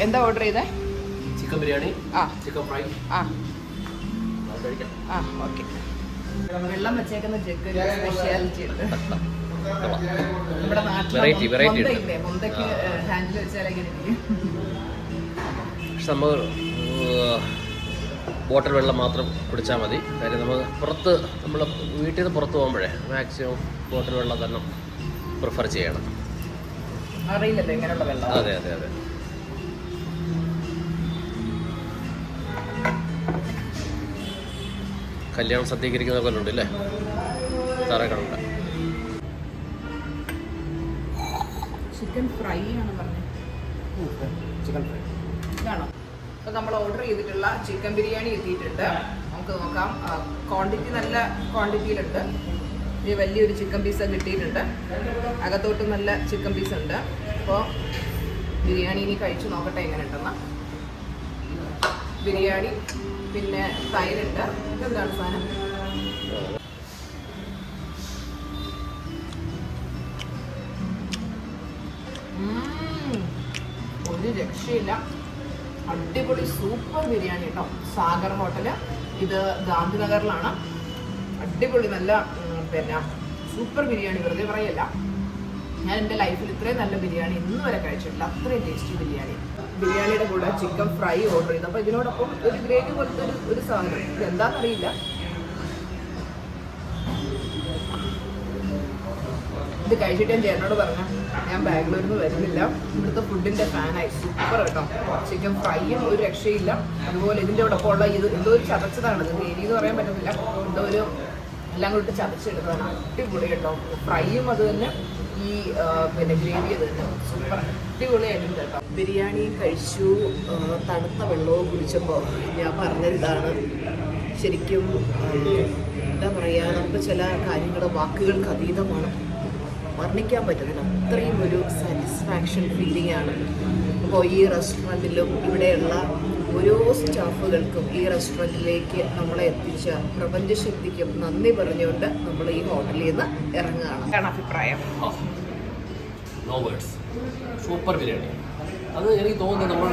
Speaker 2: എന്താ ഓർഡർ ചെയ്തേ?
Speaker 3: ചിക്കൻ ബിരിയാണി,
Speaker 2: ആ
Speaker 3: ചിക്കൻ ഫ്രൈ.
Speaker 2: ഓക്കെ. വെള്ളം വെച്ചേക്കുന്ന ജഗ് ഒരു സ്പെഷ്യാലിറ്റി ഉണ്ട്. നമ്മുടെ നാട്ടിലെ മുന്തയ്ക്ക് ഹാൻഡിൽ വെച്ചാലേ
Speaker 3: നമ്മൾ ബോട്ടിൽ വെള്ളം മാത്രം കുടിച്ചാൽ മതി. കാര്യം നമുക്ക് നമ്മൾ വീട്ടിൽ നിന്ന് പുറത്ത് പോകുമ്പോഴേ മാക്സിമം ബോട്ടിൽ വെള്ളം തന്നെ പ്രിഫർ ചെയ്യണം.
Speaker 2: അറിയില്ലല്ലോ എങ്ങനെയുള്ള വെള്ളം.
Speaker 3: അതെ അതെ അതെ. കല്യാണം സജ്ജീകരിക്കുന്ന പോലെ ഉണ്ട് അല്ലേ? തറകളുണ്ട്.
Speaker 2: ചിക്കൻ ഫ്രൈ ആണ് പറഞ്ഞത്.
Speaker 3: ചിക്കൻ ഫ്രൈ
Speaker 2: ഇതാണോ? അപ്പോൾ നമ്മൾ ഓർഡർ ചെയ്തിട്ടുള്ള ചിക്കൻ ബിരിയാണി എത്തിയിട്ടുണ്ട്. നമുക്ക് നോക്കാം. ക്വാണ്ടിറ്റി നല്ല ക്വാണ്ടിറ്റിയിലുണ്ട്. ഈ വലിയൊരു ചിക്കൻ പീസ് കിട്ടിയിട്ടുണ്ട്. അകത്തോട്ട് നല്ല ചിക്കൻ പീസ് ഉണ്ട്. അപ്പോൾ ബിരിയാണി ഇനി കഴിച്ചു നോക്കട്ടെ എങ്ങനെ ഉണ്ടെന്ന്. ബിരിയാണി, പിന്നെ തൈരുണ്ട്. ഇതെന്താണ് സാധനം? ഒരു രക്ഷയില്ല. അടിപൊളി സൂപ്പർ ബിരിയാണി കേട്ടോ. സാഗർ ഹോട്ടല്, ഇത് ഗാന്ധിനഗറിലാണ്. അടിപൊളി നല്ല പിന്നെ സൂപ്പർ ബിരിയാണി, വെറുതെ പറയല്ല. ഞാൻ എൻ്റെ ലൈഫിൽ ഇത്രയും നല്ല ബിരിയാണി ഇന്ന് വരെ കഴിച്ചിട്ടില്ല. അത്രയും ടേസ്റ്റി ബിരിയാണി. ബിരിയാണിയുടെ കൂടെ ചിക്കൻ ഫ്രൈ ഓർഡർ ചെയ്തു. അപ്പോൾ ഇതിനോടൊപ്പം ഒരു ഗ്രേവി പോലത്തെ ഒരു സാധനം, ഇതെന്താണെന്നറിയില്ല. ഇത് കഴിച്ചിട്ട് ഞാൻ ചേട്ടനോട് പറഞ്ഞു, ഞാൻ ബാംഗ്ലൂരിൽ നിന്ന് വരുന്നില്ല, ഇവിടുത്തെ ഫുഡിൻ്റെ ഫാനായി. സൂപ്പർ കേട്ടോ. ചിക്കൻ ഫ്രൈയും ഒരു രക്ഷയില്ല. അതുപോലെ ഇതിൻ്റെ കൂടെ ഉള്ള ഇത് എന്തോ ഒരു ചതച്ചതാണ്. ഇത് ഗ്രേവി എന്ന് പറയാൻ പറ്റത്തില്ല, എന്തോ ഒരു എല്ലാം കൂടി ചതച്ചെടുത്തതാണ്. അടിപൊളി കേട്ടോ. ഫ്രൈയും അത് തന്നെ, ഈ പിന്നെ ഗ്രേവി അത് തന്നെ സൂപ്പർ അടിപൊളിയായിട്ടുണ്ട് കേട്ടോ. ബിരിയാണിയും കഴിച്ചു, തണുത്ത വെള്ളവും കുടിച്ചപ്പോൾ ഞാൻ പറഞ്ഞതാണ്, ശരിക്കും എന്താ പറയുക, നമുക്ക് ചില കാര്യങ്ങൾ വാക്കുകൾക്ക് അതീതമാണ്, വർണ്ണിക്കാൻ പറ്റുന്നില്ല. അത്രയും ഒരു സാറ്റിസ്ഫാക്ഷൻ ഫീലിംഗ് ആണ്. അപ്പോൾ ഈ റെസ്റ്റോറൻറ്റിലും ഇവിടെയുള്ള ഓരോ സ്റ്റാഫുകൾക്കും ഈ റെസ്റ്റോറൻറ്റിലേക്ക് നമ്മളെ എത്തിച്ച പ്രപഞ്ചശക്തിക്കും നന്ദി പറഞ്ഞുകൊണ്ട് നമ്മൾ ഈ ഹോട്ടലിൽ നിന്ന് ഇറങ്ങുകയാണ്. എന്താണ് അഭിപ്രായം?
Speaker 3: സൂപ്പർ ബിരിയാണി. അത് എനിക്ക് തോന്നുന്നു നമ്മൾ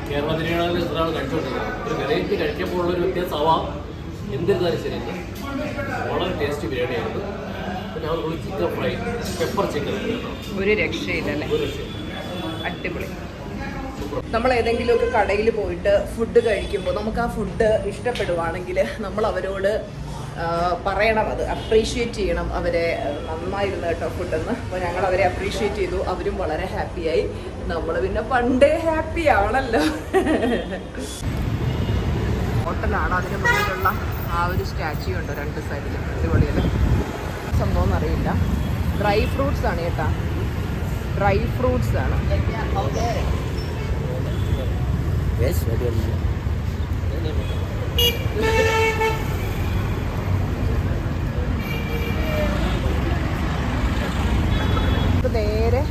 Speaker 3: കേരള ബിരിയാണികളിൽ എത്രയാണ് കഴിച്ചുകൊണ്ടിരിക്കുന്നത്. ഒരു വെറൈറ്റി കഴിക്കുമ്പോൾ ഉള്ളൊരു വ്യത്യാസമാവാം, എന്തിരുന്നാലും ശരി. വളരെ ടേസ്റ്റി ബിരിയാണിയായിരുന്നു. പിന്നെ അതുപോലെ ചിക്കൻ ഫ്രൈ, പെപ്പർ ചിക്കൻ
Speaker 2: ഒരു രക്ഷയില്ലല്ലേ, അടിപൊളി. നമ്മൾ ഏതെങ്കിലുമൊക്കെ കടയിൽ പോയിട്ട് ഫുഡ് കഴിക്കുമ്പോൾ നമുക്ക് ആ ഫുഡ് ഇഷ്ടപ്പെടുവാണെങ്കിൽ നമ്മൾ അവരോട് പറയണം, അത് അപ്രീഷിയേറ്റ് ചെയ്യണം. അവരെ നന്നായിരുന്നു കേട്ടോ ഫുഡെന്ന്. അപ്പോൾ ഞങ്ങൾ അവരെ അപ്രീഷിയേറ്റ് ചെയ്തു. അവരും വളരെ ഹാപ്പിയായി. നമ്മൾ പിന്നെ പണ്ടേ ഹാപ്പി ആണല്ലോ. ഹോട്ടലാണ്. അതിന് മുന്നിലുള്ള ആ ഒരു സ്റ്റാച്യു ഉണ്ട് രണ്ട് സൈഡിലും. അടിപൊളിയല്ലേ സംഭവം എന്നറിയില്ല. ഡ്രൈ ഫ്രൂട്ട്സ് ആണ് കേട്ടോ, ഡ്രൈ ഫ്രൂട്ട്സ് ആണ്. നേരെ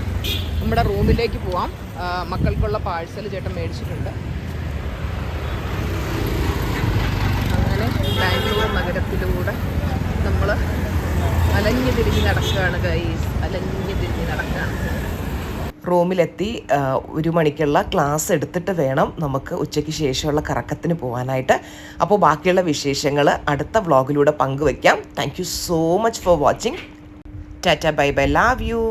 Speaker 2: നമ്മുടെ റൂമിലേക്ക് പോവാം. മക്കൾക്കുള്ള പാഴ്സൽ ചേട്ടൻ മേടിച്ചിട്ടുണ്ട്. അങ്ങനെ ബാംഗ്ലൂർ നഗരത്തിലൂടെ നമ്മൾ അലഞ്ഞു തിരിഞ്ഞ് നടക്കുകയാണ് ഗൈസ്, അലഞ്ഞു തിരിഞ്ഞ് നടക്കുകയാണ്. റൂമിലെത്തി 1 മണിക്കുള്ള ക്ലാസ് എടുത്തിട്ട് വേണം നമുക്ക് ഉച്ചയ്ക്ക് ശേഷമുള്ള കറക്കത്തിന് പോകാനായിട്ട്. അപ്പോൾ ബാക്കിയുള്ള വിശേഷങ്ങൾ അടുത്ത വ്ളോഗിലൂടെ പങ്കുവയ്ക്കാം. Thank you so much for watching. Tata bye by, love you.